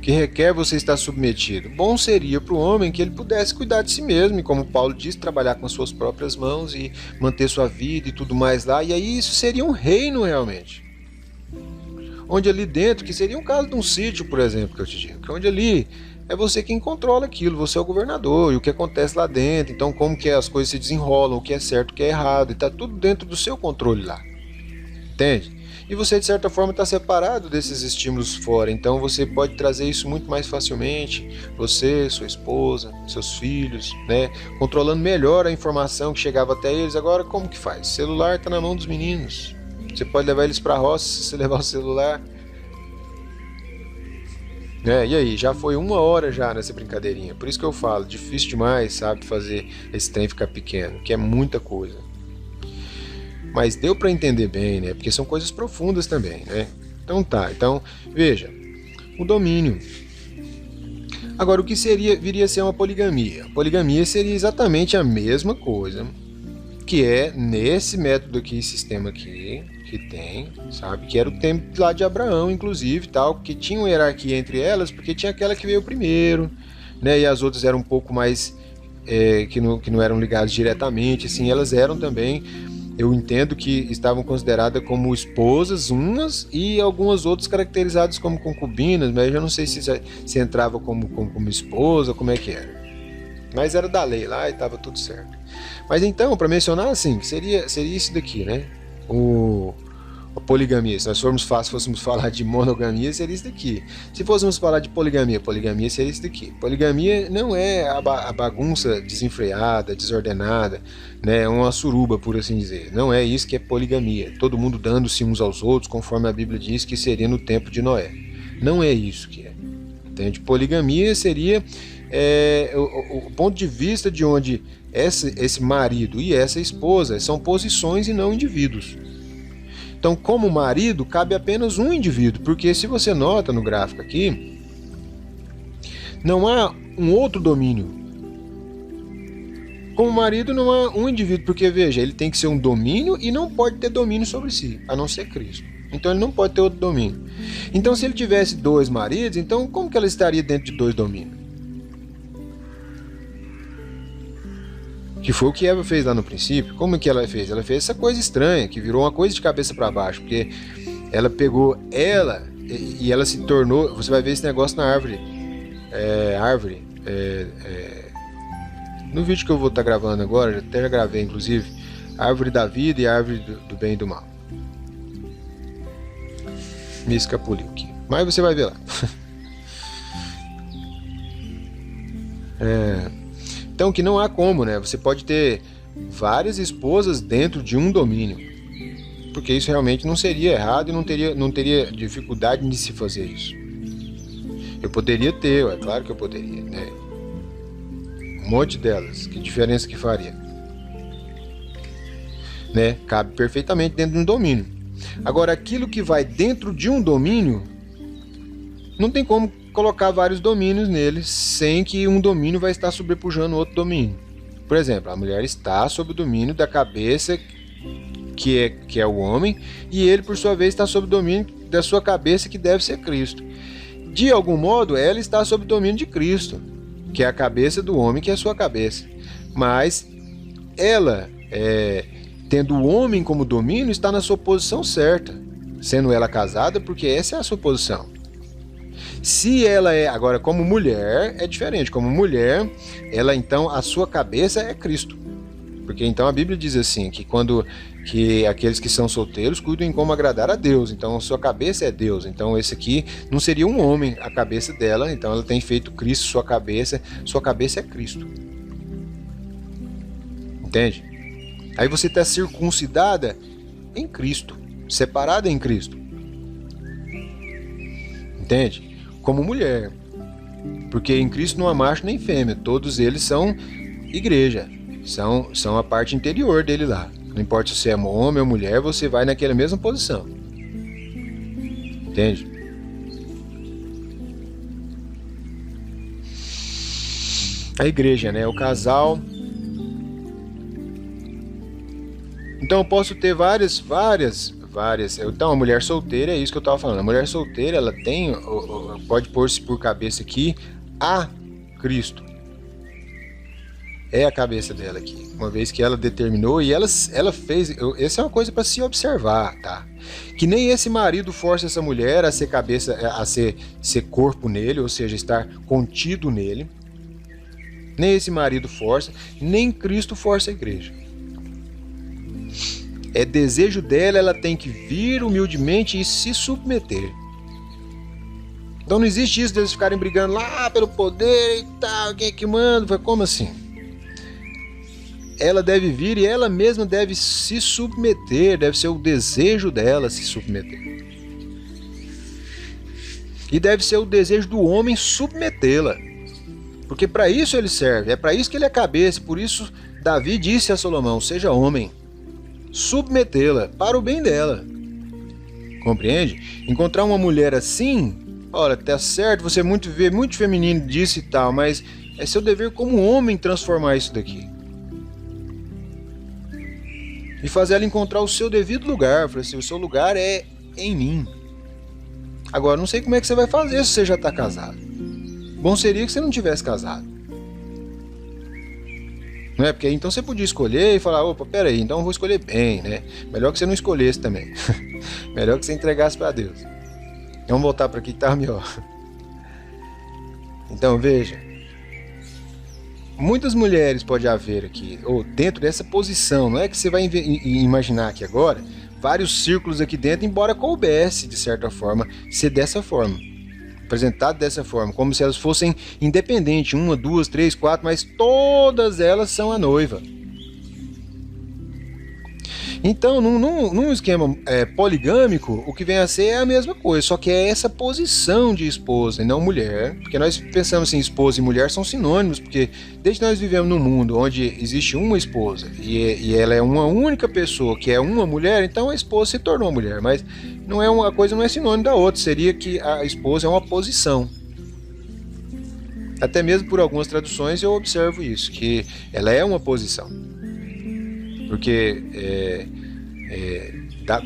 Que requer você estar submetido. Bom seria para o homem que ele pudesse cuidar de si mesmo, e como Paulo diz, trabalhar com as suas próprias mãos e manter sua vida e tudo mais lá, e aí isso seria um reino realmente. Onde ali dentro, que seria um caso de um sítio, por exemplo, que eu te digo, que onde ali é você quem controla aquilo, você é o governador, e o que acontece lá dentro, então como que as coisas se desenrolam, o que é certo, o que é errado, e está tudo dentro do seu controle lá, entende? E você de certa forma está separado desses estímulos fora, então você pode trazer isso muito mais facilmente, você, sua esposa, seus filhos, né, controlando melhor a informação que chegava até eles. Agora como que faz? O celular está na mão dos meninos. Você pode levar eles para a roça se você levar o celular. E aí, já foi 1 hora já nessa brincadeirinha. Por isso que eu falo, difícil demais, sabe, fazer esse trem ficar pequeno, que é muita coisa. Mas deu para entender bem, né? Porque são coisas profundas também, né? Então tá, veja, o domínio. Agora, o que viria a ser uma poligamia? A poligamia seria exatamente a mesma coisa, que é nesse método aqui, sistema aqui, que tem, sabe? Que era o tempo lá de Abraão, inclusive, tal, que tinha uma hierarquia entre elas, porque tinha aquela que veio primeiro, né? E as outras eram um pouco mais, que não eram ligadas diretamente, assim, elas eram também, eu entendo que estavam consideradas como esposas umas, e algumas outras caracterizadas como concubinas, mas eu já não sei se entrava como esposa, como é que era. Mas era da lei lá e estava tudo certo. Mas então, para mencionar assim, seria isso daqui, né? A poligamia, se nós fôssemos falar de monogamia, seria isso daqui. Se fôssemos falar de poligamia, poligamia seria isso daqui. Poligamia não é a bagunça desenfreada, desordenada, né, uma suruba, por assim dizer. Não é isso que é poligamia. Todo mundo dando-se uns aos outros, conforme a Bíblia diz que seria no tempo de Noé. Não é isso que é. Entende? Poligamia seria o ponto de vista de onde esse marido e essa esposa são posições e não indivíduos. Então, como marido, cabe apenas um indivíduo, porque se você nota no gráfico aqui, não há um outro domínio. Como marido, não há um indivíduo, porque veja, ele tem que ser um domínio e não pode ter domínio sobre si, a não ser Cristo. Então ele não pode ter outro domínio. Então, se ele tivesse dois maridos, então como que ela estaria dentro de dois domínios? Que foi o que Eva fez lá no princípio. Como que ela fez? Ela fez essa coisa estranha, que virou uma coisa de cabeça para baixo, porque ela pegou ela e ela se tornou... Você vai ver esse negócio na árvore. No vídeo que eu vou estar gravando agora, até já gravei inclusive, a árvore da vida e a árvore do bem e do mal. Me escapuliu aqui, mas você vai ver lá. Então, que não há como, né? Você pode ter várias esposas dentro de um domínio, porque isso realmente não seria errado e não teria dificuldade de se fazer isso. Eu poderia ter, é claro que eu poderia, né? Um monte delas, que diferença que faria? Né? Cabe perfeitamente dentro de um domínio. Agora, aquilo que vai dentro de um domínio, não tem como colocar vários domínios nele sem que um domínio vai estar sobrepujando outro domínio. Por exemplo, a mulher está sob o domínio da cabeça que é o homem, e ele por sua vez está sob o domínio da sua cabeça, que deve ser Cristo. De algum modo ela está sob o domínio de Cristo, que é a cabeça do homem, que é a sua cabeça. Mas ela, tendo o homem como domínio, está na sua posição certa, sendo ela casada, porque essa é a sua posição. Se ela agora como mulher, é diferente. Como mulher, ela então, a sua cabeça é Cristo. Porque então a Bíblia diz assim, que aqueles que são solteiros cuidam em como agradar a Deus. Então a sua cabeça é Deus. Então esse aqui não seria um homem, a cabeça dela. Então ela tem feito Cristo sua cabeça é Cristo. Entende? Aí você está circuncidada em Cristo, separada em Cristo. Entende? Como mulher, porque em Cristo não há macho nem fêmea, todos eles são igreja, são a parte interior dele lá. Não importa se você é homem ou mulher, você vai naquela mesma posição. Entende? A igreja, né? O casal. Então eu posso ter várias. Então a mulher solteira, é isso que eu estava falando. A mulher solteira, ela pode pôr-se por cabeça aqui a Cristo. É a cabeça dela aqui, uma vez que ela determinou e ela fez. Essa é uma coisa para se observar, tá? Que nem esse marido força essa mulher a ser cabeça, a ser corpo nele, ou seja, estar contido nele. Nem esse marido força, nem Cristo força a igreja. É desejo dela, ela tem que vir humildemente e se submeter. Então não existe isso deles ficarem brigando lá pelo poder e tal, quem é que manda? Como assim? Ela deve vir e ela mesma deve se submeter, deve ser o desejo dela se submeter. E deve ser o desejo do homem submetê-la. Porque para isso ele serve, é para isso que ele é cabeça, por isso Davi disse a Salomão, seja homem. Submetê-la para o bem dela. Compreende? Encontrar uma mulher assim, olha, tá certo, você vê muito feminino disso e tal, mas é seu dever como homem transformar isso daqui. E fazer ela encontrar o seu devido lugar. Falei assim, o seu lugar é em mim. Agora, não sei como é que você vai fazer se você já está casado. Bom seria que você não tivesse casado. Não é? Porque então você podia escolher e falar, opa, peraí, então eu vou escolher bem, né? Melhor que você não escolhesse também. Melhor que você entregasse para Deus. Vamos voltar para aqui que tá melhor. Então, veja. Muitas mulheres pode haver aqui, ou dentro dessa posição, não é que você vai imaginar aqui agora, vários círculos aqui dentro, embora coubesse, de certa forma, ser dessa forma. Apresentado dessa forma, como se elas fossem independentes, 1, 2, 3, 4, mas todas elas são a noiva. Então, num esquema poligâmico, o que vem a ser é a mesma coisa, só que é essa posição de esposa e não mulher, porque nós pensamos assim, esposa e mulher são sinônimos, porque desde que nós vivemos num mundo onde existe uma esposa e ela é uma única pessoa, que é uma mulher, então a esposa se tornou mulher, mas não é uma coisa, não é sinônimo da outra, seria que a esposa é uma posição. Até mesmo por algumas traduções eu observo isso, que ela é uma posição. Porque,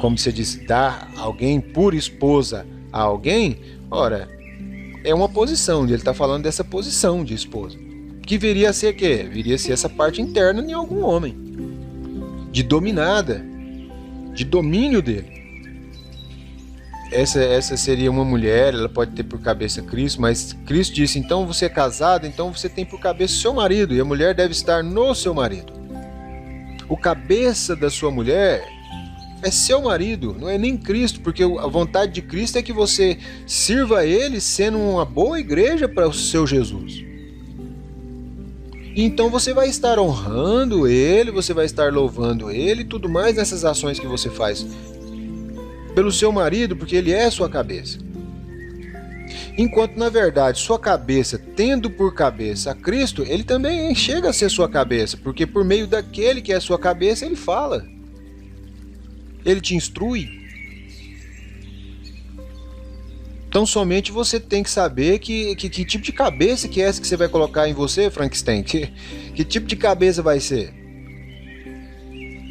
como você disse, dar alguém por esposa a alguém, ora, é uma posição, ele está falando dessa posição de esposa. Que viria a ser o quê? Viria a ser essa parte interna de algum homem, de dominada, de domínio dele. Essa seria uma mulher, ela pode ter por cabeça Cristo, mas Cristo disse, então você é casado, então você tem por cabeça o seu marido, e a mulher deve estar no seu marido. O cabeça da sua mulher é seu marido, não é nem Cristo, porque a vontade de Cristo é que você sirva a Ele sendo uma boa igreja para o seu Jesus. Então você vai estar honrando Ele, você vai estar louvando Ele e tudo mais nessas ações que você faz pelo seu marido, porque Ele é a sua cabeça. Enquanto, na verdade, sua cabeça, tendo por cabeça a Cristo, ele também chega a ser sua cabeça, porque por meio daquele que é sua cabeça, ele fala. Ele te instrui. Então, somente você tem que saber que tipo de cabeça que é essa que você vai colocar em você, Frankenstein. Que tipo de cabeça vai ser?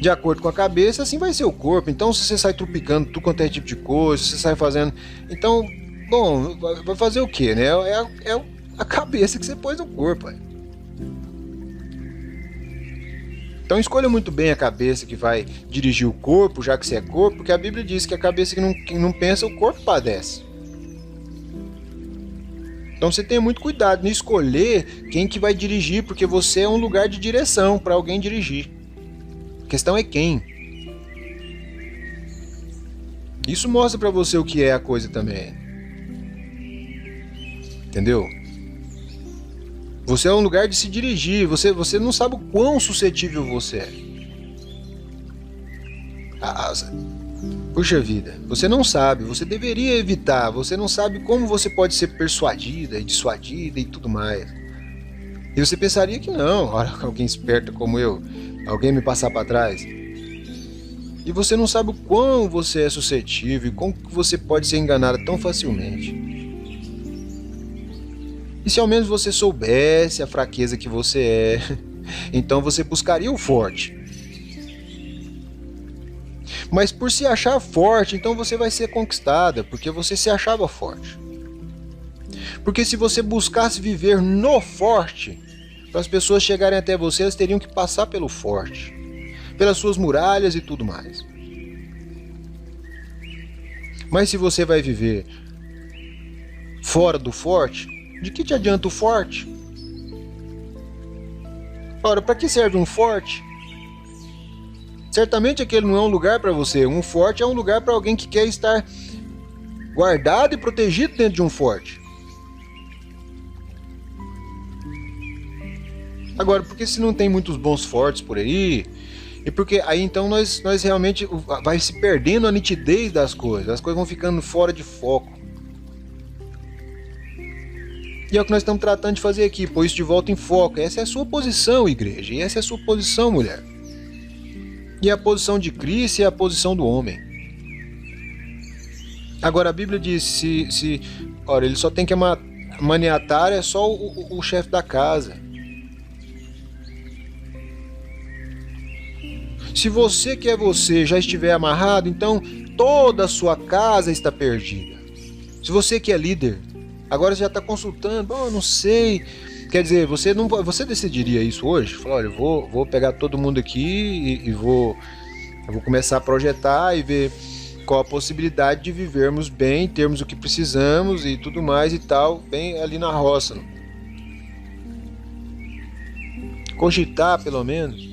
De acordo com a cabeça, assim vai ser o corpo. Então, se você sai trupicando tudo quanto é tipo de coisa, se você sai fazendo... Então... Bom, vai fazer o quê, né? É a cabeça que você pôs no corpo. Então escolha muito bem a cabeça que vai dirigir o corpo, já que você é corpo, porque a Bíblia diz que a cabeça que não pensa, o corpo padece. Então você tenha muito cuidado em escolher quem que vai dirigir, porque você é um lugar de direção para alguém dirigir. A questão é quem. Isso mostra para você o que é a coisa também. Entendeu? Você é um lugar de se dirigir. Você não sabe o quão suscetível você é. Puxa vida, você não sabe. Você deveria evitar. Você não sabe como você pode ser persuadida e dissuadida e tudo mais. E você pensaria que não. Olha, alguém esperto como eu, alguém me passar para trás. E você não sabe o quão você é suscetível e como você pode ser enganada tão facilmente. E se ao menos você soubesse a fraqueza que você é, então você buscaria o forte. Mas por se achar forte, então você vai ser conquistada, porque você se achava forte. Porque se você buscasse viver no forte, para as pessoas chegarem até você, elas teriam que passar pelo forte, pelas suas muralhas e tudo mais. Mas se você vai viver fora do forte, de que te adianta o forte? Ora, para que serve um forte? Certamente aquele não é um lugar para você. Um forte é um lugar para alguém que quer estar guardado e protegido dentro de um forte. Agora, porque se não tem muitos bons fortes por aí, e porque aí então nós realmente vai se perdendo a nitidez das coisas, as coisas vão ficando fora de foco. E é o que nós estamos tratando de fazer aqui, pôr isso de volta em foco. Essa é a sua posição, igreja, e essa é a sua posição, mulher. E a posição de Cristo é a posição do homem. Agora a Bíblia diz, olha, ele só tem que maniatar é só o chefe da casa. Se você que é você já estiver amarrado, então toda a sua casa está perdida. Se você que é líder, agora você já está consultando, eu não sei. Quer dizer, você decidiria isso hoje? Falar, olha, eu vou pegar todo mundo aqui e vou começar a projetar e ver qual a possibilidade de vivermos bem, termos o que precisamos e tudo mais e tal, bem ali na roça. Não? Cogitar, pelo menos.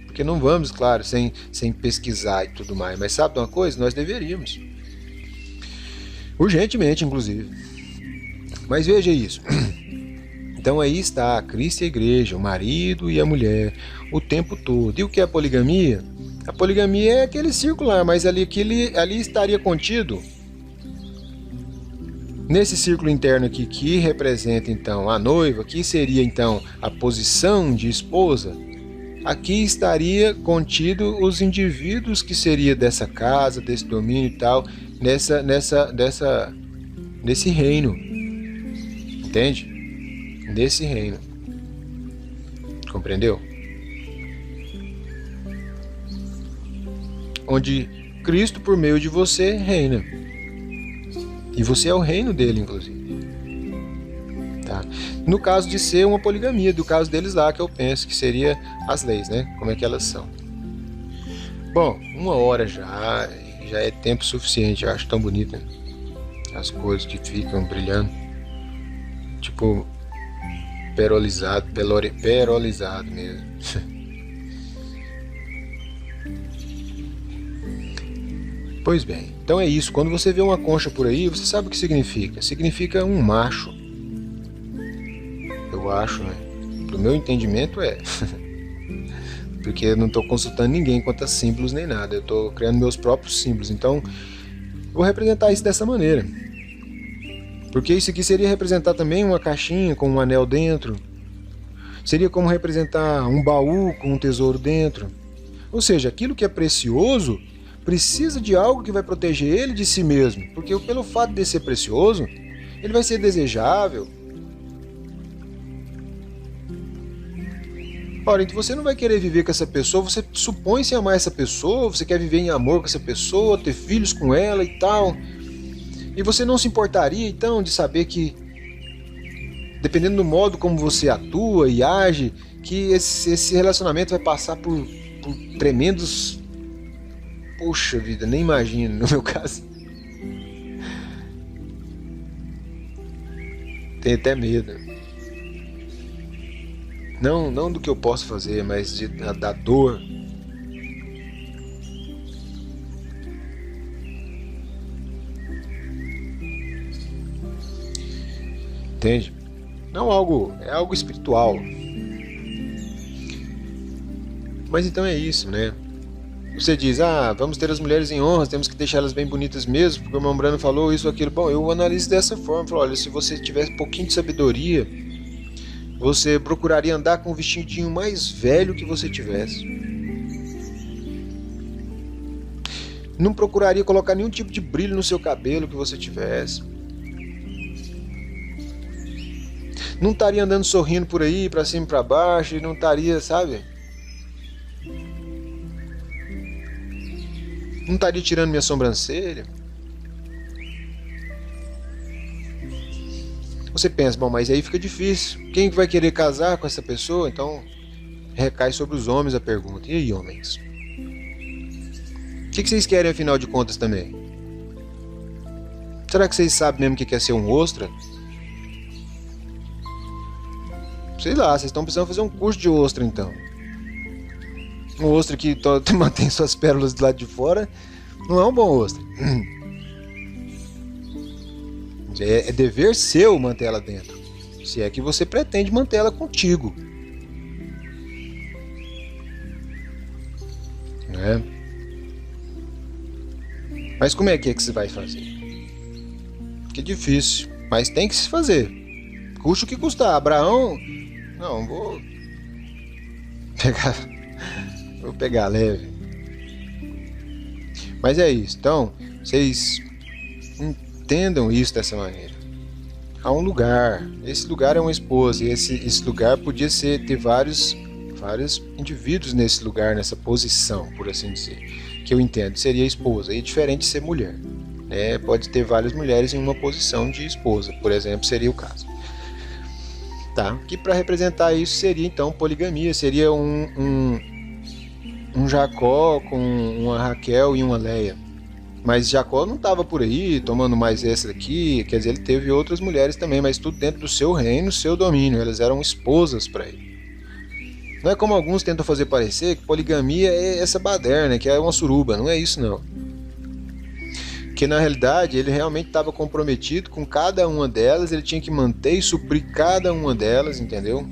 Porque porque não vamos, claro, sem pesquisar e tudo mais. Mas sabe de uma coisa? Nós deveríamos. Urgentemente, inclusive. Mas veja isso. Então aí está Cristo e a igreja, o marido e a mulher, o tempo todo. E o que é a poligamia? A poligamia é aquele circular, mas ali estaria contido, nesse círculo interno aqui, que representa então a noiva, que seria então a posição de esposa, aqui estaria contido os indivíduos que seria dessa casa, desse domínio e tal, nesse reino. Entende? Nesse reino. Compreendeu? Onde Cristo, por meio de você, reina. E você é o reino dele, inclusive. Tá? No caso de ser uma poligamia, do caso deles lá, que eu penso que seria as leis, né? Como é que elas são. Bom, 1 hora já é tempo suficiente. Eu acho tão bonito, né? As cores que ficam brilhando. Tipo, perolizado mesmo. Pois bem, então é isso. Quando você vê uma concha por aí, você sabe o que significa? Significa um macho. Eu acho, né? Do meu entendimento é. Porque eu não estou consultando ninguém quanto a símbolos nem nada. Eu estou criando meus próprios símbolos. Então, vou representar isso dessa maneira. Porque isso aqui seria representar também uma caixinha com um anel dentro. Seria como representar um baú com um tesouro dentro. Ou seja, aquilo que é precioso precisa de algo que vai proteger ele de si mesmo. Porque pelo fato de ser precioso, ele vai ser desejável. Ora, então você não vai querer viver com essa pessoa, você supõe-se amar essa pessoa, você quer viver em amor com essa pessoa, ter filhos com ela e tal. E você não se importaria, então, de saber que, dependendo do modo como você atua e age, que esse relacionamento vai passar por tremendos... Poxa vida, nem imagino, no meu caso. Tenho até medo. Não do que eu posso fazer, mas da dor. Entende? Não é algo espiritual. Mas então é isso, né? Você diz, vamos ter as mulheres em honra, temos que deixar elas bem bonitas mesmo, porque o Membrano falou isso, aquilo. Bom, eu analiso dessa forma, falo, olha, se você tivesse um pouquinho de sabedoria, você procuraria andar com o vestidinho mais velho que você tivesse. Não procuraria colocar nenhum tipo de brilho no seu cabelo que você tivesse. Não estaria andando sorrindo por aí, pra cima e pra baixo, e não estaria, sabe? Não estaria tirando minha sobrancelha. Você pensa, bom, mas aí fica difícil. Quem vai querer casar com essa pessoa? Então, recai sobre os homens a pergunta. E aí, homens? O que vocês querem, afinal de contas, também? Será que vocês sabem mesmo o que é ser um ostra? Sei lá, vocês estão precisando fazer um curso de ostra, então. Um ostra que mantém suas pérolas do lado de fora não é um bom ostra. É dever seu manter ela dentro. Se é que você pretende manter ela contigo. Né? Mas como é que você vai fazer? Que difícil. Mas tem que se fazer. Custe o que custar. Abraão... Não, vou pegar leve. Mas é isso. Então, vocês entendam isso dessa maneira. Há um lugar. Esse lugar é uma esposa. E esse lugar podia ter vários indivíduos nesse lugar, nessa posição, por assim dizer. Que eu entendo, seria a esposa. E diferente de ser mulher. Né? Pode ter várias mulheres em uma posição de esposa, por exemplo, seria o caso. Tá? Que para representar isso seria então poligamia. Seria um Jacó com uma Raquel e uma Leia. Mas Jacó não estava por aí tomando mais essa daqui, quer dizer, ele teve outras mulheres também, mas tudo dentro do seu reino, seu domínio, elas eram esposas para ele. Não é como alguns tentam fazer parecer que poligamia é essa baderna, que é uma suruba. Não é isso, não. Porque na realidade ele realmente estava comprometido com cada uma delas, ele tinha que manter e suprir cada uma delas, entendeu?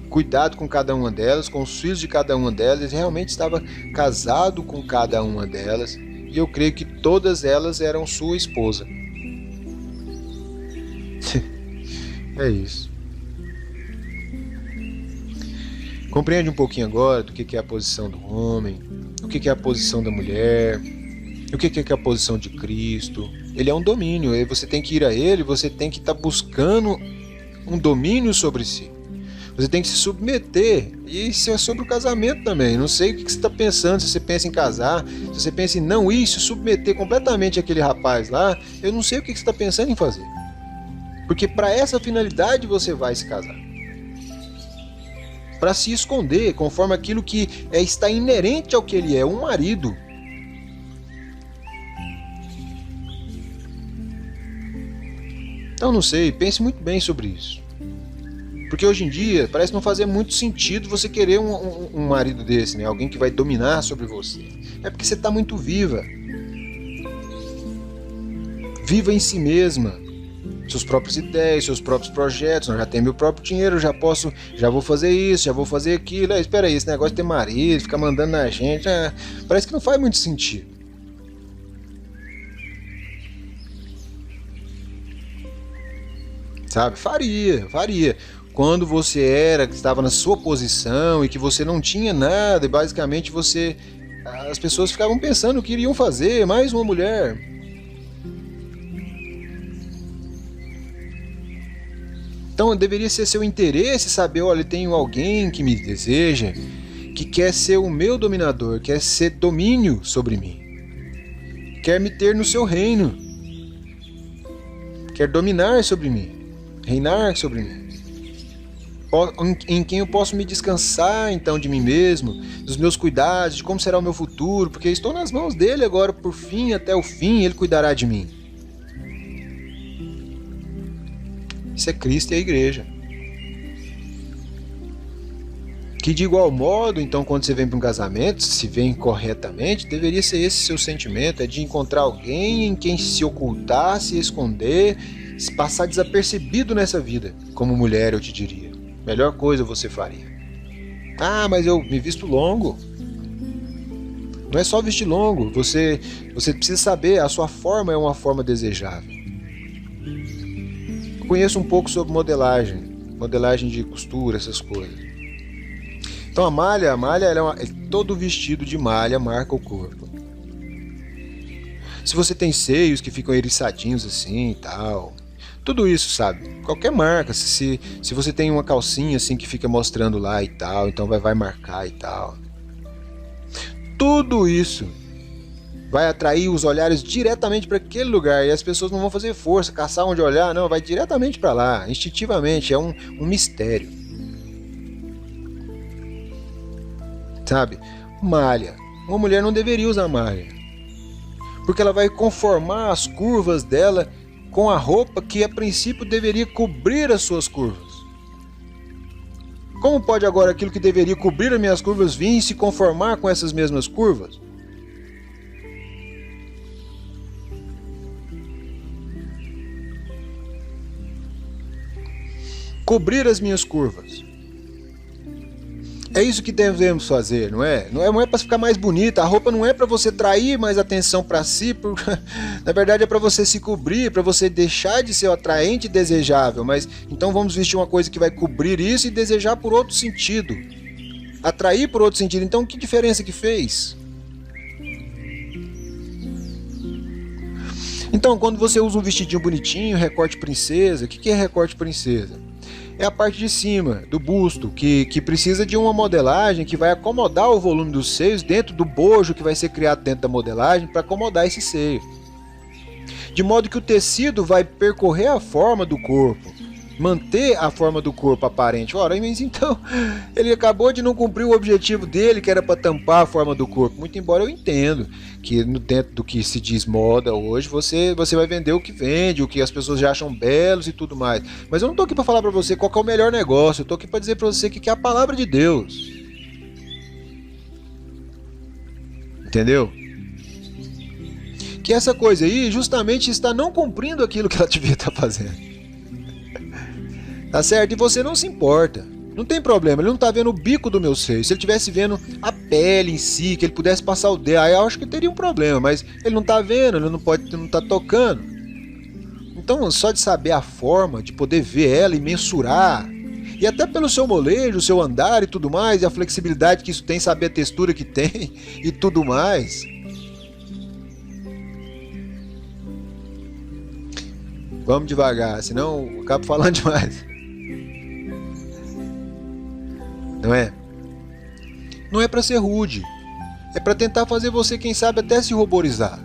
Cuidado com cada uma delas, com os filhos de cada uma delas, ele realmente estava casado com cada uma delas, e eu creio que todas elas eram sua esposa. É isso. Compreende um pouquinho agora do que é a posição do homem, o que é a posição da mulher, o que é a posição de Cristo. Ele é um domínio, e você tem que ir a ele, você tem que estar buscando um domínio sobre si. Você tem que se submeter, e isso é sobre o casamento também. Não sei o que você está pensando, se você pensa em casar, se você pensa em não ir, se submeter completamente àquele rapaz lá, eu não sei o que você está pensando em fazer. Porque para essa finalidade você vai se casar. Para se esconder, conforme aquilo que está inerente ao que ele é, um marido. Então não sei, pense muito bem sobre isso. Porque hoje em dia parece não fazer muito sentido você querer um marido desse, né? Alguém que vai dominar sobre você. É porque você está muito viva. Viva em si mesma. Suas próprias ideias, seus próprios projetos. Eu já tenho meu próprio dinheiro, já vou fazer isso, já vou fazer aquilo. Espera aí, esse negócio de ter marido, ficar mandando na gente, parece que não faz muito sentido. Sabe? Faria. Quando você estava na sua posição e que você não tinha nada e basicamente as pessoas ficavam pensando o que iriam fazer, mais uma mulher. Então deveria ser seu interesse saber, olha, tenho alguém que me deseja, que quer ser o meu dominador, quer ser domínio sobre mim, quer me ter no seu reino, quer dominar sobre mim. Reinar sobre mim, em quem eu posso me descansar então de mim mesmo, dos meus cuidados, de como será o meu futuro, porque estou nas mãos dele agora por fim, até o fim, ele cuidará de mim. Isso é Cristo e a igreja. Que de igual modo, então, quando você vem para um casamento, se vem corretamente, deveria ser esse seu sentimento, é de encontrar alguém em quem se ocultar, se esconder, se passar desapercebido nessa vida. Como mulher, eu te diria, melhor coisa você faria. Mas eu me visto longo. Não é só vestir longo, você precisa saber, a sua forma é uma forma desejável. Eu conheço um pouco sobre modelagem de costura, essas coisas. Então a malha todo vestido de malha marca o corpo. Se você tem seios que ficam eriçadinhos assim e tal, tudo isso, sabe? Qualquer marca, se você tem uma calcinha assim que fica mostrando lá e tal, então vai marcar e tal. Tudo isso vai atrair os olhares diretamente para aquele lugar e as pessoas não vão fazer força, caçar onde olhar, não, vai diretamente para lá, instintivamente, é um mistério. Sabe? Malha. Uma mulher não deveria usar malha, porque ela vai conformar as curvas dela com a roupa que a princípio deveria cobrir as suas curvas. Como pode agora aquilo que deveria cobrir as minhas curvas vir e se conformar com essas mesmas curvas? Cobrir as minhas curvas. É isso que devemos fazer, não é? Não é para ficar mais bonita. A roupa não é para você atrair mais atenção para si. Na verdade é para você se cobrir, para você deixar de ser atraente e desejável. Mas então vamos vestir uma coisa que vai cobrir isso e desejar por outro sentido. Atrair por outro sentido. Então que diferença que fez? Então quando você usa um vestidinho bonitinho, recorte princesa, o que é recorte princesa? É a parte de cima do busto, que precisa de uma modelagem que vai acomodar o volume dos seios dentro do bojo que vai ser criado dentro da modelagem para acomodar esse seio. De modo que o tecido vai percorrer a forma do corpo, manter a forma do corpo aparente. Ora, mas então ele acabou de não cumprir o objetivo dele, que era para tampar a forma do corpo. Muito embora eu entendo que dentro do que se diz moda hoje, você vai vender o que vende, o que as pessoas já acham belos e tudo mais. Mas eu não estou aqui para falar para você qual que é o melhor negócio, eu estou aqui para dizer para você que é a palavra de Deus. Entendeu? Que essa coisa aí justamente está não cumprindo aquilo que ela devia estar fazendo. Tá certo? E você não se importa. Não tem problema, ele não tá vendo o bico do meu seio. Se ele estivesse vendo a pele em si, que ele pudesse passar o dedo, aí eu acho que teria um problema, mas ele não tá vendo, ele não tá tocando. Então, só de saber a forma, de poder ver ela e mensurar, e até pelo seu molejo, o seu andar e tudo mais, e a flexibilidade que isso tem, saber a textura que tem e tudo mais. Vamos devagar, senão eu acabo falando demais. Não é? Não é para ser rude. É para tentar fazer você, quem sabe, até se ruborizar.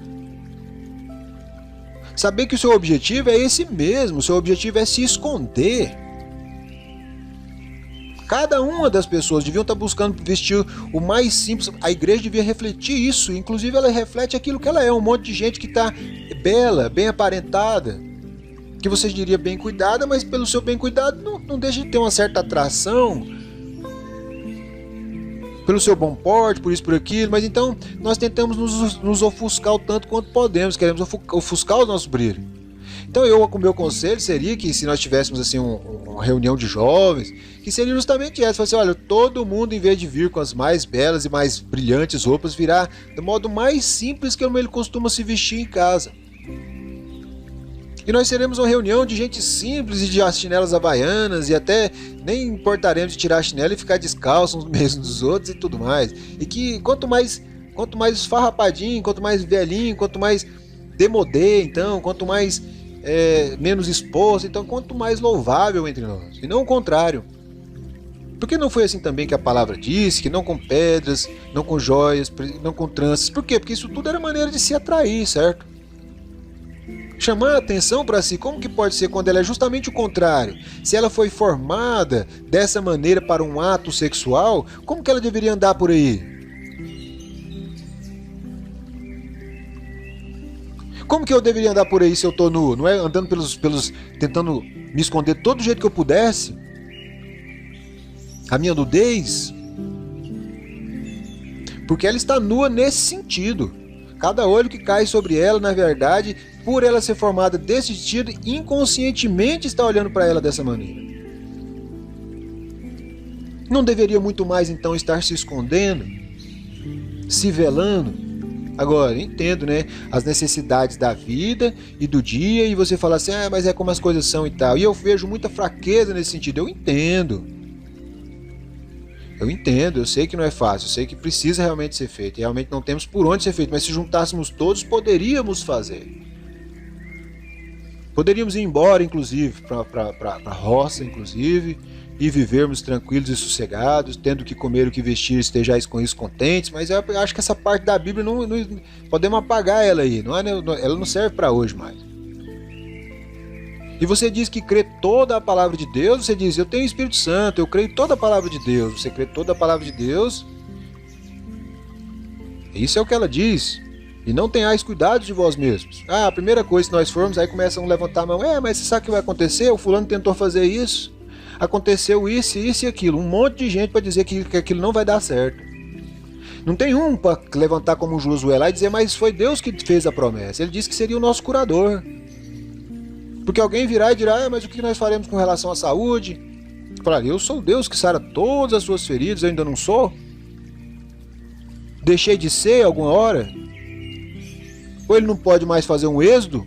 Saber que o seu objetivo é esse mesmo. O seu objetivo é se esconder. Cada uma das pessoas deviam estar buscando vestir o mais simples. A igreja devia refletir isso. Inclusive ela reflete aquilo que ela é. Um monte de gente que está bela, bem aparentada. Que você diria bem cuidada, mas pelo seu bem cuidado não deixa de ter uma certa atração. Pelo seu bom porte, por isso, por aquilo, mas então nós tentamos nos ofuscar o tanto quanto podemos, queremos ofuscar o nosso brilho. Então o meu conselho seria que se nós tivéssemos assim uma reunião de jovens, que seria justamente essa, assim, olha, todo mundo em vez de vir com as mais belas e mais brilhantes roupas, virá do modo mais simples que ele costuma se vestir em casa. E nós teremos uma reunião de gente simples e de chinelas havaianas e até nem importaremos de tirar a chinela e ficar descalço uns mesmos dos outros e tudo mais. E que quanto mais esfarrapadinho, quanto mais velhinho, quanto mais demodê, então, quanto mais menos exposto, então quanto mais louvável entre nós. E não o contrário. Porque não foi assim também que a palavra disse, que não com pedras, não com joias, não com tranças. Por quê? Porque isso tudo era maneira de se atrair, certo? Chamar a atenção para si, como que pode ser quando ela é justamente o contrário? Se ela foi formada dessa maneira para um ato sexual, como que ela deveria andar por aí? Como que eu deveria andar por aí se eu tô nu? Não é andando tentando me esconder todo jeito que eu pudesse? A minha nudez? Porque ela está nua nesse sentido. Cada olho que cai sobre ela, na verdade, por ela ser formada desse sentido, inconscientemente está olhando para ela dessa maneira. Não deveria muito mais então estar se escondendo, se velando? Agora, eu entendo, né? As necessidades da vida e do dia, e você fala assim, mas é como as coisas são e tal. E eu vejo muita fraqueza nesse sentido. Eu entendo, eu sei que não é fácil, eu sei que precisa realmente ser feito, e realmente não temos por onde ser feito, mas se juntássemos todos, poderíamos fazer. Poderíamos ir embora, inclusive, para a roça, inclusive, e vivermos tranquilos e sossegados, tendo o que comer, o que vestir, estejais com isso contentes, mas eu acho que essa parte da Bíblia, não podemos apagar ela aí, ela não serve para hoje mais. E você diz que crê toda a palavra de Deus, você diz, eu tenho o Espírito Santo, eu creio toda a palavra de Deus, você crê toda a palavra de Deus, isso é o que ela diz, e não tenhais cuidado de vós mesmos. A primeira coisa que nós formos, aí começam a levantar a mão, mas você sabe o que vai acontecer? O fulano tentou fazer isso, aconteceu isso e aquilo, um monte de gente para dizer que aquilo não vai dar certo. Não tem um para levantar como Josué lá e dizer, mas foi Deus que fez a promessa, ele disse que seria o nosso curador. Porque alguém virá e dirá, mas o que nós faremos com relação à saúde? Falar, eu sou Deus que sara todas as suas feridas, eu ainda não sou? Deixei de ser alguma hora? Ou ele não pode mais fazer um êxodo?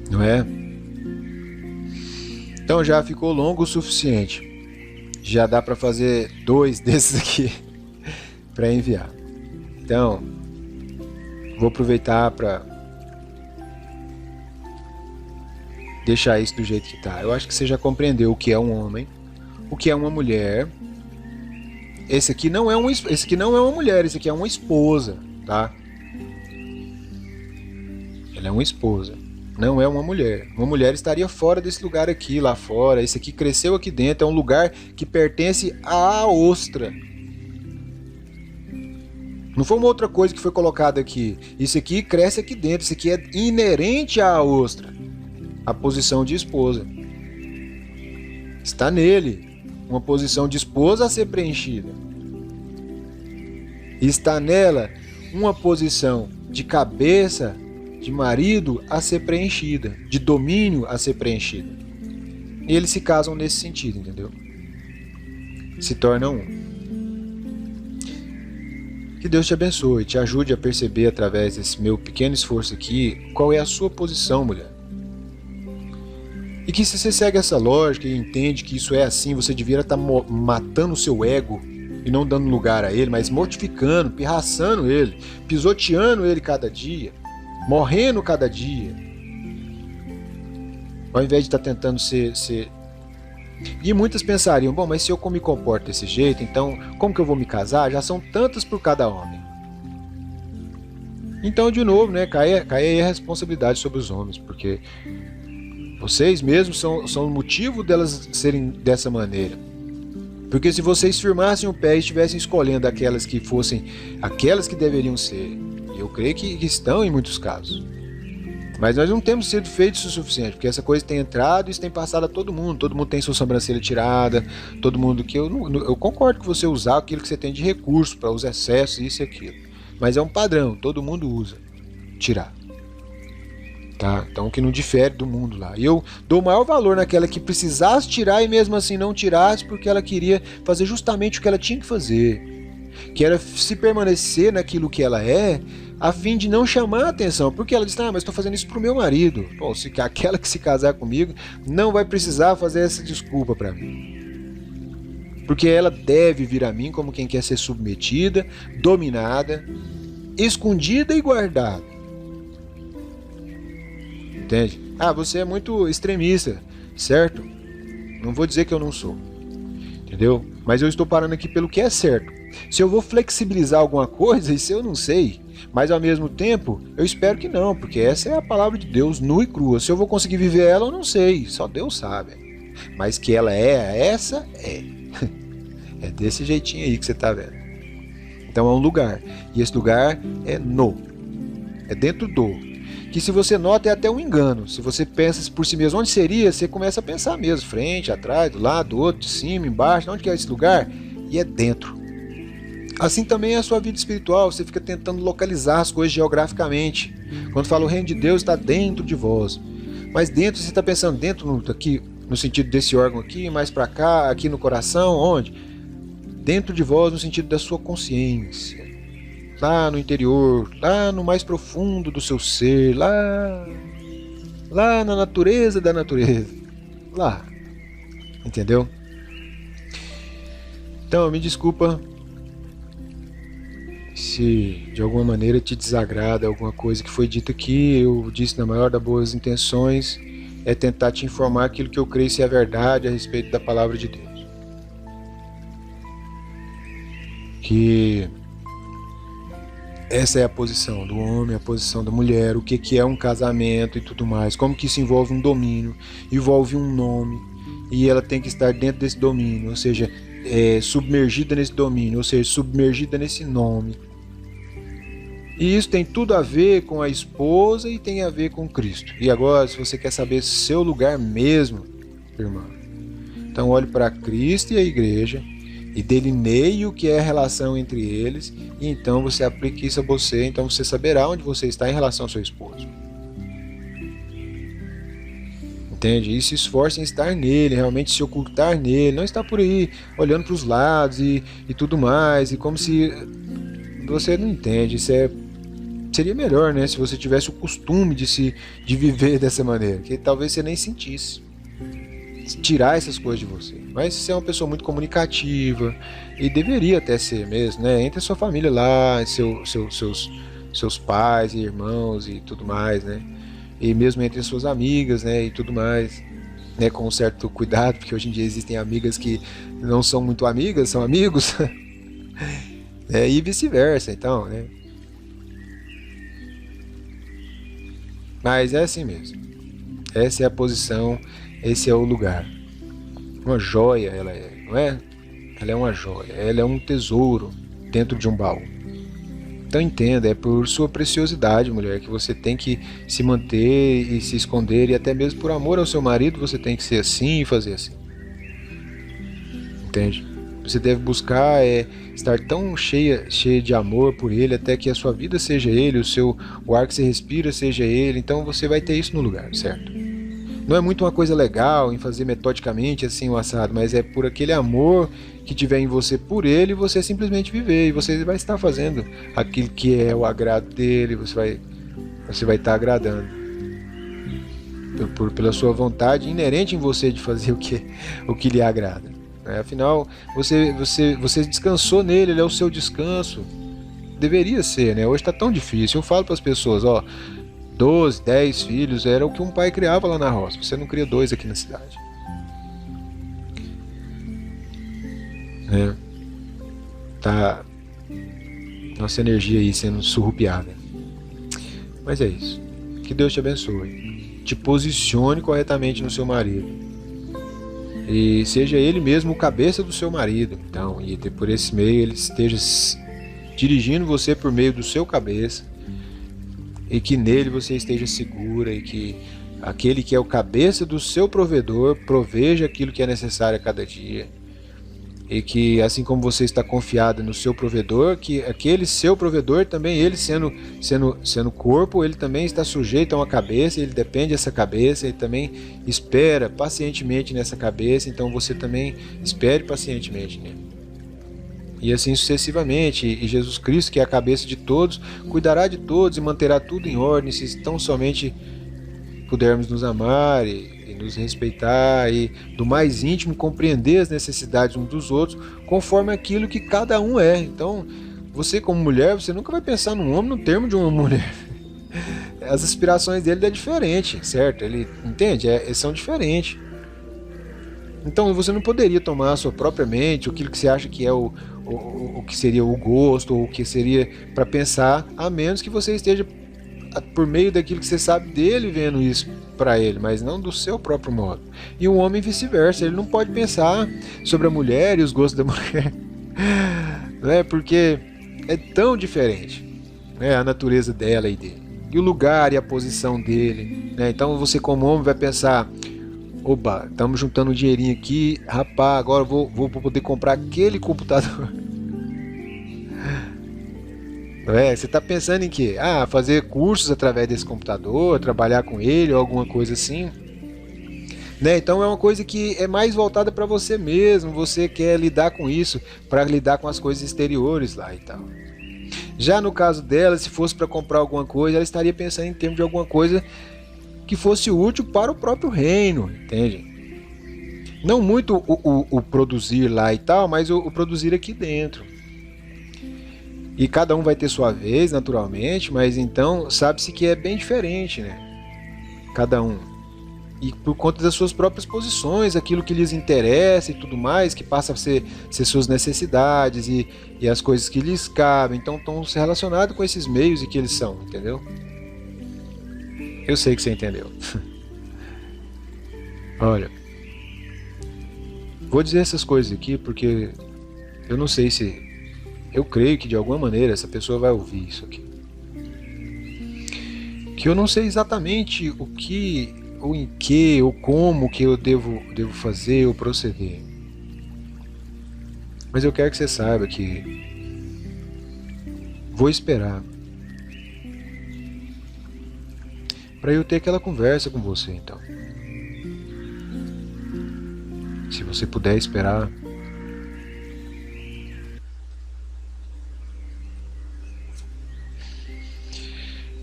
Não é? Então já ficou longo o suficiente. Já dá para fazer 2 desses aqui para enviar. Então, vou aproveitar para deixar isso do jeito que tá. Eu acho que você já compreendeu o que é um homem, o que é uma mulher. Esse aqui não é uma mulher, esse aqui é uma esposa, tá? Ela é uma esposa, não é uma mulher. Uma mulher estaria fora desse lugar aqui, lá fora. Esse aqui cresceu aqui dentro, é um lugar que pertence à ostra. Não foi uma outra coisa que foi colocada aqui. Isso aqui cresce aqui dentro. Isso aqui é inerente à ostra. A posição de esposa. Está nele. uma posição de esposa a ser preenchida. E está nela uma posição de cabeça, de marido a ser preenchida, de domínio a ser preenchida. E eles se casam nesse sentido, entendeu? Se tornam um. Que Deus te abençoe, te ajude a perceber através desse meu pequeno esforço aqui qual é a sua posição, mulher. E que se você segue essa lógica e entende que isso é assim, você deveria estar matando o seu ego e não dando lugar a ele, mas mortificando, pirraçando ele, pisoteando ele cada dia, morrendo cada dia. Ao invés de estar tentando ser... E muitas pensariam, bom, mas se eu me comporto desse jeito, então como que eu vou me casar? Já são tantas por cada homem. Então, de novo, né, cai aí a responsabilidade sobre os homens, porque vocês mesmos são o motivo delas serem dessa maneira. Porque se vocês firmassem o pé e estivessem escolhendo aquelas que fossem aquelas que deveriam ser, eu creio que estão em muitos casos. Mas nós não temos sido feitos o suficiente, porque essa coisa tem entrado e isso tem passado a todo mundo tem sua sobrancelha tirada, todo mundo que eu concordo com você usar aquilo que você tem de recurso para os excessos, isso e aquilo. Mas é um padrão, todo mundo usa, tirar. Tá? Então que não difere do mundo lá. E eu dou o maior valor naquela que precisasse tirar e mesmo assim não tirasse, porque ela queria fazer justamente o que ela tinha que fazer, que era se permanecer naquilo que ela é, a fim de não chamar a atenção, porque ela disse, mas estou fazendo isso pro meu marido. Pô, se aquela que se casar comigo não vai precisar fazer essa desculpa para mim, porque ela deve vir a mim como quem quer ser submetida, dominada, escondida e guardada. Entende? Você é muito extremista, certo? Não vou dizer que eu não sou, entendeu? Mas eu estou parando aqui pelo que é certo. Se eu vou flexibilizar alguma coisa, isso eu não sei. Mas ao mesmo tempo, eu espero que não, porque essa é a palavra de Deus nua e crua. Se eu vou conseguir viver ela, eu não sei, só Deus sabe. Mas que ela é essa, é. É desse jeitinho aí que você está vendo. Então é um lugar, e esse lugar é dentro do. Que se você nota é até um engano. Se você pensa por si mesmo onde seria, você começa a pensar mesmo, frente, atrás, do lado, do outro, de cima, embaixo, onde que é esse lugar? E é dentro. Assim também é a sua vida espiritual, você fica tentando localizar as coisas geograficamente. Quando fala o reino de Deus está dentro de vós. Mas dentro, você está pensando dentro aqui, no sentido desse órgão aqui, mais para cá, aqui no coração, onde? Dentro de vós no sentido da sua consciência. Lá no interior, lá no mais profundo do seu ser, lá na natureza da natureza. Lá. Entendeu? Então, me desculpa se de alguma maneira te desagrada alguma coisa que foi dita aqui. Eu disse na maior das boas intenções, é tentar te informar aquilo que eu creio ser a verdade a respeito da palavra de Deus. Que essa é a posição do homem, a posição da mulher, o que é um casamento e tudo mais, como que isso envolve um domínio, envolve um nome, e ela tem que estar dentro desse domínio, ou seja, submergida nesse domínio, ou seja, submergida nesse nome. E isso tem tudo a ver com a esposa e tem a ver com Cristo. E agora, se você quer saber seu lugar mesmo, irmão, então olhe para Cristo e a igreja e delineie o que é a relação entre eles, e então você aplique isso a você, então você saberá onde você está em relação ao seu esposo. Entende? E se esforce em estar nele, realmente se ocultar nele, não estar por aí olhando para os lados e tudo mais, e como se você não entende. Isso seria melhor, né, se você tivesse o costume de viver dessa maneira, que talvez você nem sentisse. Tirar essas coisas de você. Mas você é uma pessoa muito comunicativa, e deveria até ser mesmo, né? Entre a sua família lá, seus pais e irmãos e tudo mais, né? E mesmo entre as suas amigas, né? E tudo mais, né? Com um certo cuidado, porque hoje em dia existem amigas que não são muito amigas, são amigos. E vice-versa, então, né? Mas é assim mesmo. Essa é a posição, esse é o lugar. Uma joia ela é, não é? Ela é uma joia, ela é um tesouro dentro de um baú. Então entenda, é por sua preciosidade, mulher, que você tem que se manter e se esconder, e até mesmo por amor ao seu marido você tem que ser assim e fazer assim. entende? Você deve buscar estar tão cheia de amor por Ele, até que a sua vida seja Ele, o ar que você respira seja Ele. Então você vai ter isso no lugar, certo? Não é muito uma coisa legal em fazer metodicamente assim o assado, mas é por aquele amor que tiver em você por Ele, você simplesmente viver, e você vai estar fazendo aquilo que é o agrado dele, você vai estar agradando pela sua vontade inerente em você de fazer o que lhe agrada. Afinal, você descansou nele, ele é o seu descanso. Deveria ser, né? Hoje está tão difícil. Eu falo para as pessoas, 12, 10 filhos era o que um pai criava lá na roça. Você não cria 2 aqui na cidade. Tá nossa energia aí sendo surrupiada. Mas é isso. Que Deus te abençoe. Te posicione corretamente no seu marido. E seja ele mesmo o cabeça do seu marido. Então, e por esse meio ele esteja dirigindo você por meio do seu cabeça, e que nele você esteja segura, e que aquele que é o cabeça do seu provedor proveja aquilo que é necessário a cada dia. E que assim como você está confiada no seu provedor, que aquele seu provedor também, ele sendo corpo, ele também está sujeito a uma cabeça, ele depende dessa cabeça, ele também espera pacientemente nessa cabeça, então você também espere pacientemente nele. E assim sucessivamente, e Jesus Cristo, que é a cabeça de todos, cuidará de todos e manterá tudo em ordem, se tão somente pudermos nos amar e nos respeitar, e do mais íntimo compreender as necessidades uns dos outros conforme aquilo que cada um é. Então, você como mulher, você nunca vai pensar num homem no termo de uma mulher. As aspirações dele é diferente, certo? Ele entende? São diferentes. Então você não poderia tomar a sua própria mente, aquilo que você acha que é o que seria o gosto, ou o que seria para pensar, a menos que você esteja por meio daquilo que você sabe dele vendo isso para ele, mas não do seu próprio modo. E o homem vice-versa, ele não pode pensar sobre a mulher e os gostos da mulher, né? Porque é tão diferente, né? A natureza dela e dele, e o lugar e a posição dele, né? Então você como homem vai pensar: oba, estamos juntando um dinheirinho aqui, rapaz, agora vou poder comprar aquele computador. Você está pensando em quê? Fazer cursos através desse computador, trabalhar com ele ou alguma coisa assim, né? Então é uma coisa que é mais voltada para você mesmo, você quer lidar com isso, para lidar com as coisas exteriores lá e tal. Já no caso dela, se fosse para comprar alguma coisa, ela estaria pensando em termos de alguma coisa que fosse útil para o próprio reino, entende? Não muito o produzir lá e tal, mas o produzir aqui dentro. E cada um vai ter sua vez, naturalmente, mas então sabe-se que é bem diferente, né? Cada um. E por conta das suas próprias posições, aquilo que lhes interessa e tudo mais, que passa a ser suas necessidades e as coisas que lhes cabem. Então estão se relacionados com esses meios e que eles são, entendeu? Eu sei que você entendeu. Olha, vou dizer essas coisas aqui porque eu não sei se... Eu creio que de alguma maneira essa pessoa vai ouvir isso aqui. Que eu não sei exatamente o que, ou em que, ou como que eu devo fazer ou proceder. Mas eu quero que você saiba que vou esperar para eu ter aquela conversa com você, então. Se você puder esperar.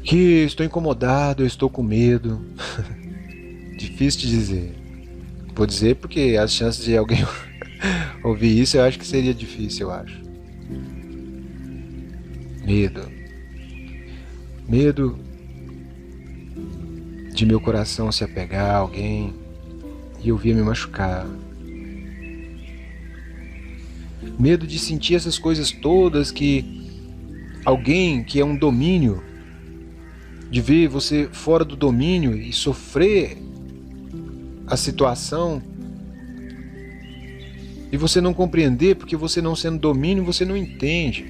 Que estou incomodado, eu estou com medo. Difícil de dizer. Vou dizer porque as chances de alguém ouvir isso eu acho que seria difícil, eu acho. Medo. Medo de meu coração se apegar a alguém e eu vir me machucar. Medo de sentir essas coisas todas que alguém que é um domínio, de ver você fora do domínio e sofrer a situação e você não compreender, porque você não sendo domínio, você não entende.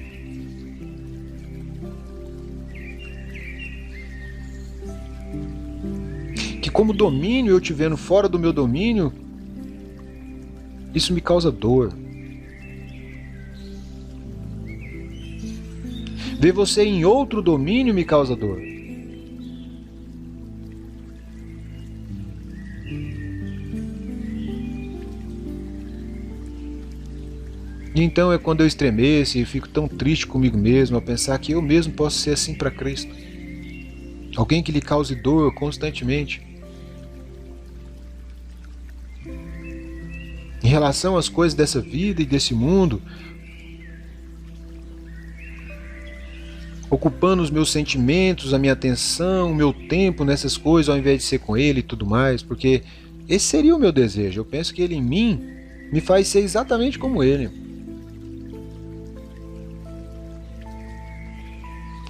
Que como domínio, eu te vendo fora do meu domínio, isso me causa dor. Ver você em outro domínio me causa dor. E então é quando eu estremeço e fico tão triste comigo mesmo, a pensar que eu mesmo posso ser assim para Cristo. Alguém que lhe cause dor constantemente. Em relação às coisas dessa vida e desse mundo, ocupando os meus sentimentos, a minha atenção, o meu tempo nessas coisas, ao invés de ser com Ele e tudo mais, porque esse seria o meu desejo. Eu penso que Ele em mim me faz ser exatamente como Ele.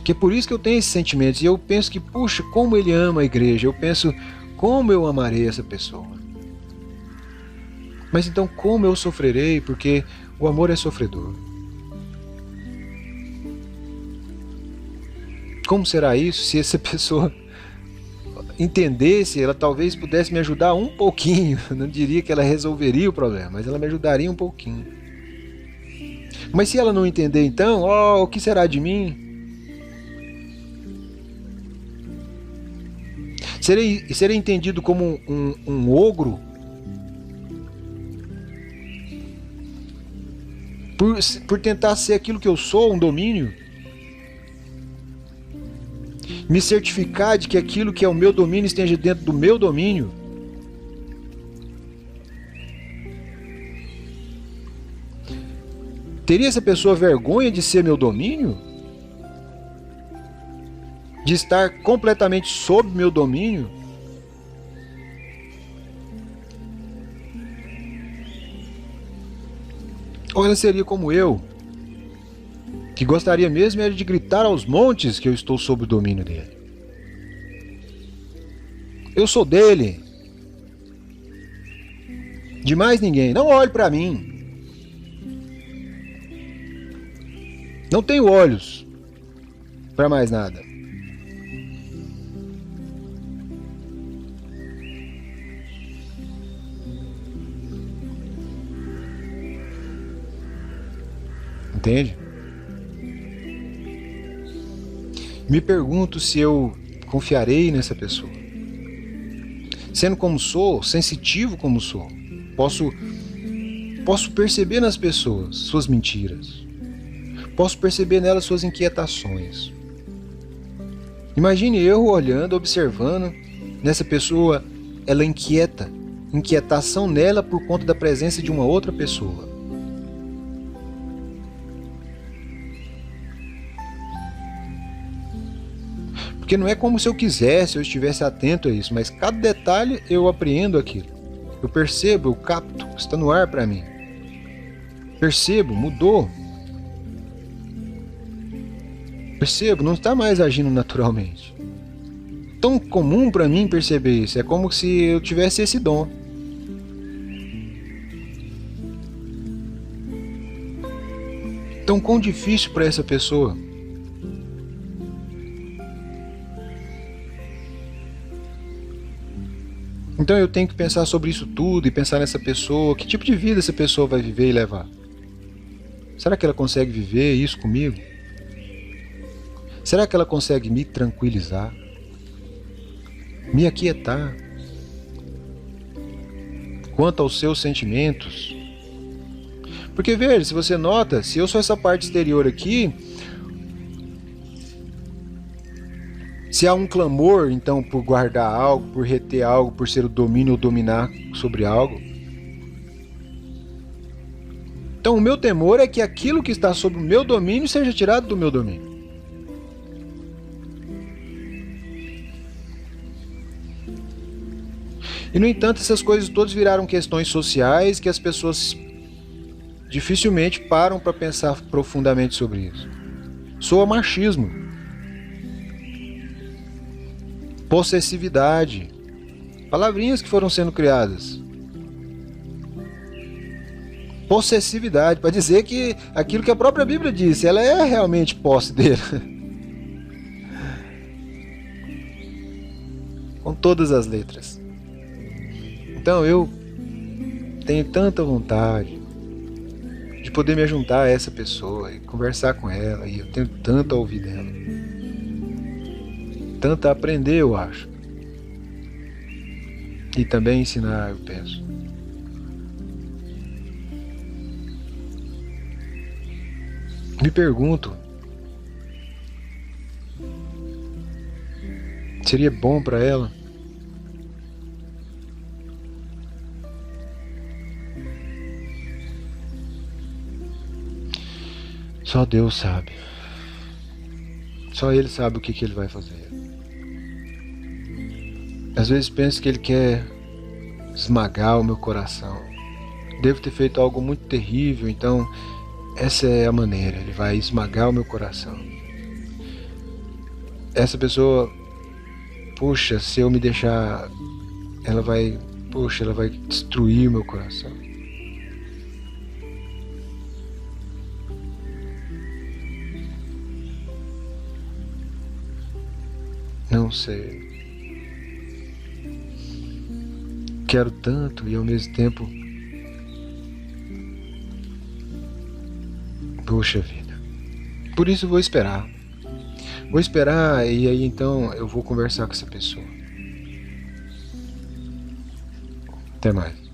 Que é por isso que eu tenho esses sentimentos. E eu penso que, puxa, como Ele ama a igreja. Eu penso, como eu amarei essa pessoa. Mas então, como eu sofrerei? Porque o amor é sofredor. Como será isso? Se essa pessoa entendesse, ela talvez pudesse me ajudar um pouquinho. Não diria que ela resolveria o problema, mas ela me ajudaria um pouquinho. Mas se ela não entender, então, o que será de mim? Serei entendido como um ogro por tentar ser aquilo que eu sou, um domínio? Me certificar de que aquilo que é o meu domínio esteja dentro do meu domínio? Teria essa pessoa vergonha de ser meu domínio? De estar completamente sob meu domínio? Ou ela seria como eu, que gostaria mesmo era de gritar aos montes que eu estou sob o domínio dele. Eu sou dele. De mais ninguém. Não olhe para mim. Não tenho olhos para mais nada. Entende? Me pergunto se eu confiarei nessa pessoa. Sendo como sou, sensitivo como sou, posso perceber nas pessoas suas mentiras. Posso perceber nelas suas inquietações. Imagine eu olhando, observando nessa pessoa, ela inquieta, inquietação nela por conta da presença de uma outra pessoa. Porque não é como se eu quisesse, eu estivesse atento a isso, mas cada detalhe eu apreendo aquilo. Eu percebo, eu capto, está no ar para mim. Percebo, mudou. Percebo, não está mais agindo naturalmente. Tão comum para mim perceber isso, é como se eu tivesse esse dom. Então, quão difícil para essa pessoa. Então eu tenho que pensar sobre isso tudo e pensar nessa pessoa, que tipo de vida essa pessoa vai viver e levar? Será que ela consegue viver isso comigo? Será que ela consegue me tranquilizar? Me aquietar? Quanto aos seus sentimentos? Porque veja, se você nota, se eu sou essa parte exterior aqui, se há um clamor, então, por guardar algo, por reter algo, por ser o domínio ou dominar sobre algo. Então, o meu temor é que aquilo que está sob o meu domínio seja tirado do meu domínio. E, no entanto, essas coisas todas viraram questões sociais que as pessoas dificilmente param para pensar profundamente sobre isso. Soa machismo. Possessividade, palavrinhas que foram sendo criadas. Possessividade, para dizer que aquilo que a própria Bíblia disse, ela é realmente posse dele. Com todas as letras. Então eu tenho tanta vontade de poder me juntar a essa pessoa e conversar com ela, e eu tenho tanto a ouvir dela, tanto a aprender, eu acho, e também ensinar, eu penso. Me pergunto, seria bom para ela? Só Deus sabe. Só Ele sabe o que Ele vai fazer. Às vezes penso que Ele quer esmagar o meu coração. Devo ter feito algo muito terrível, então essa é a maneira. Ele vai esmagar o meu coração. Essa pessoa, puxa, se eu me deixar, ela vai destruir o meu coração. Não sei. Quero tanto e ao mesmo tempo, puxa vida. Por isso vou esperar. Vou esperar e aí então eu vou conversar com essa pessoa. Até mais.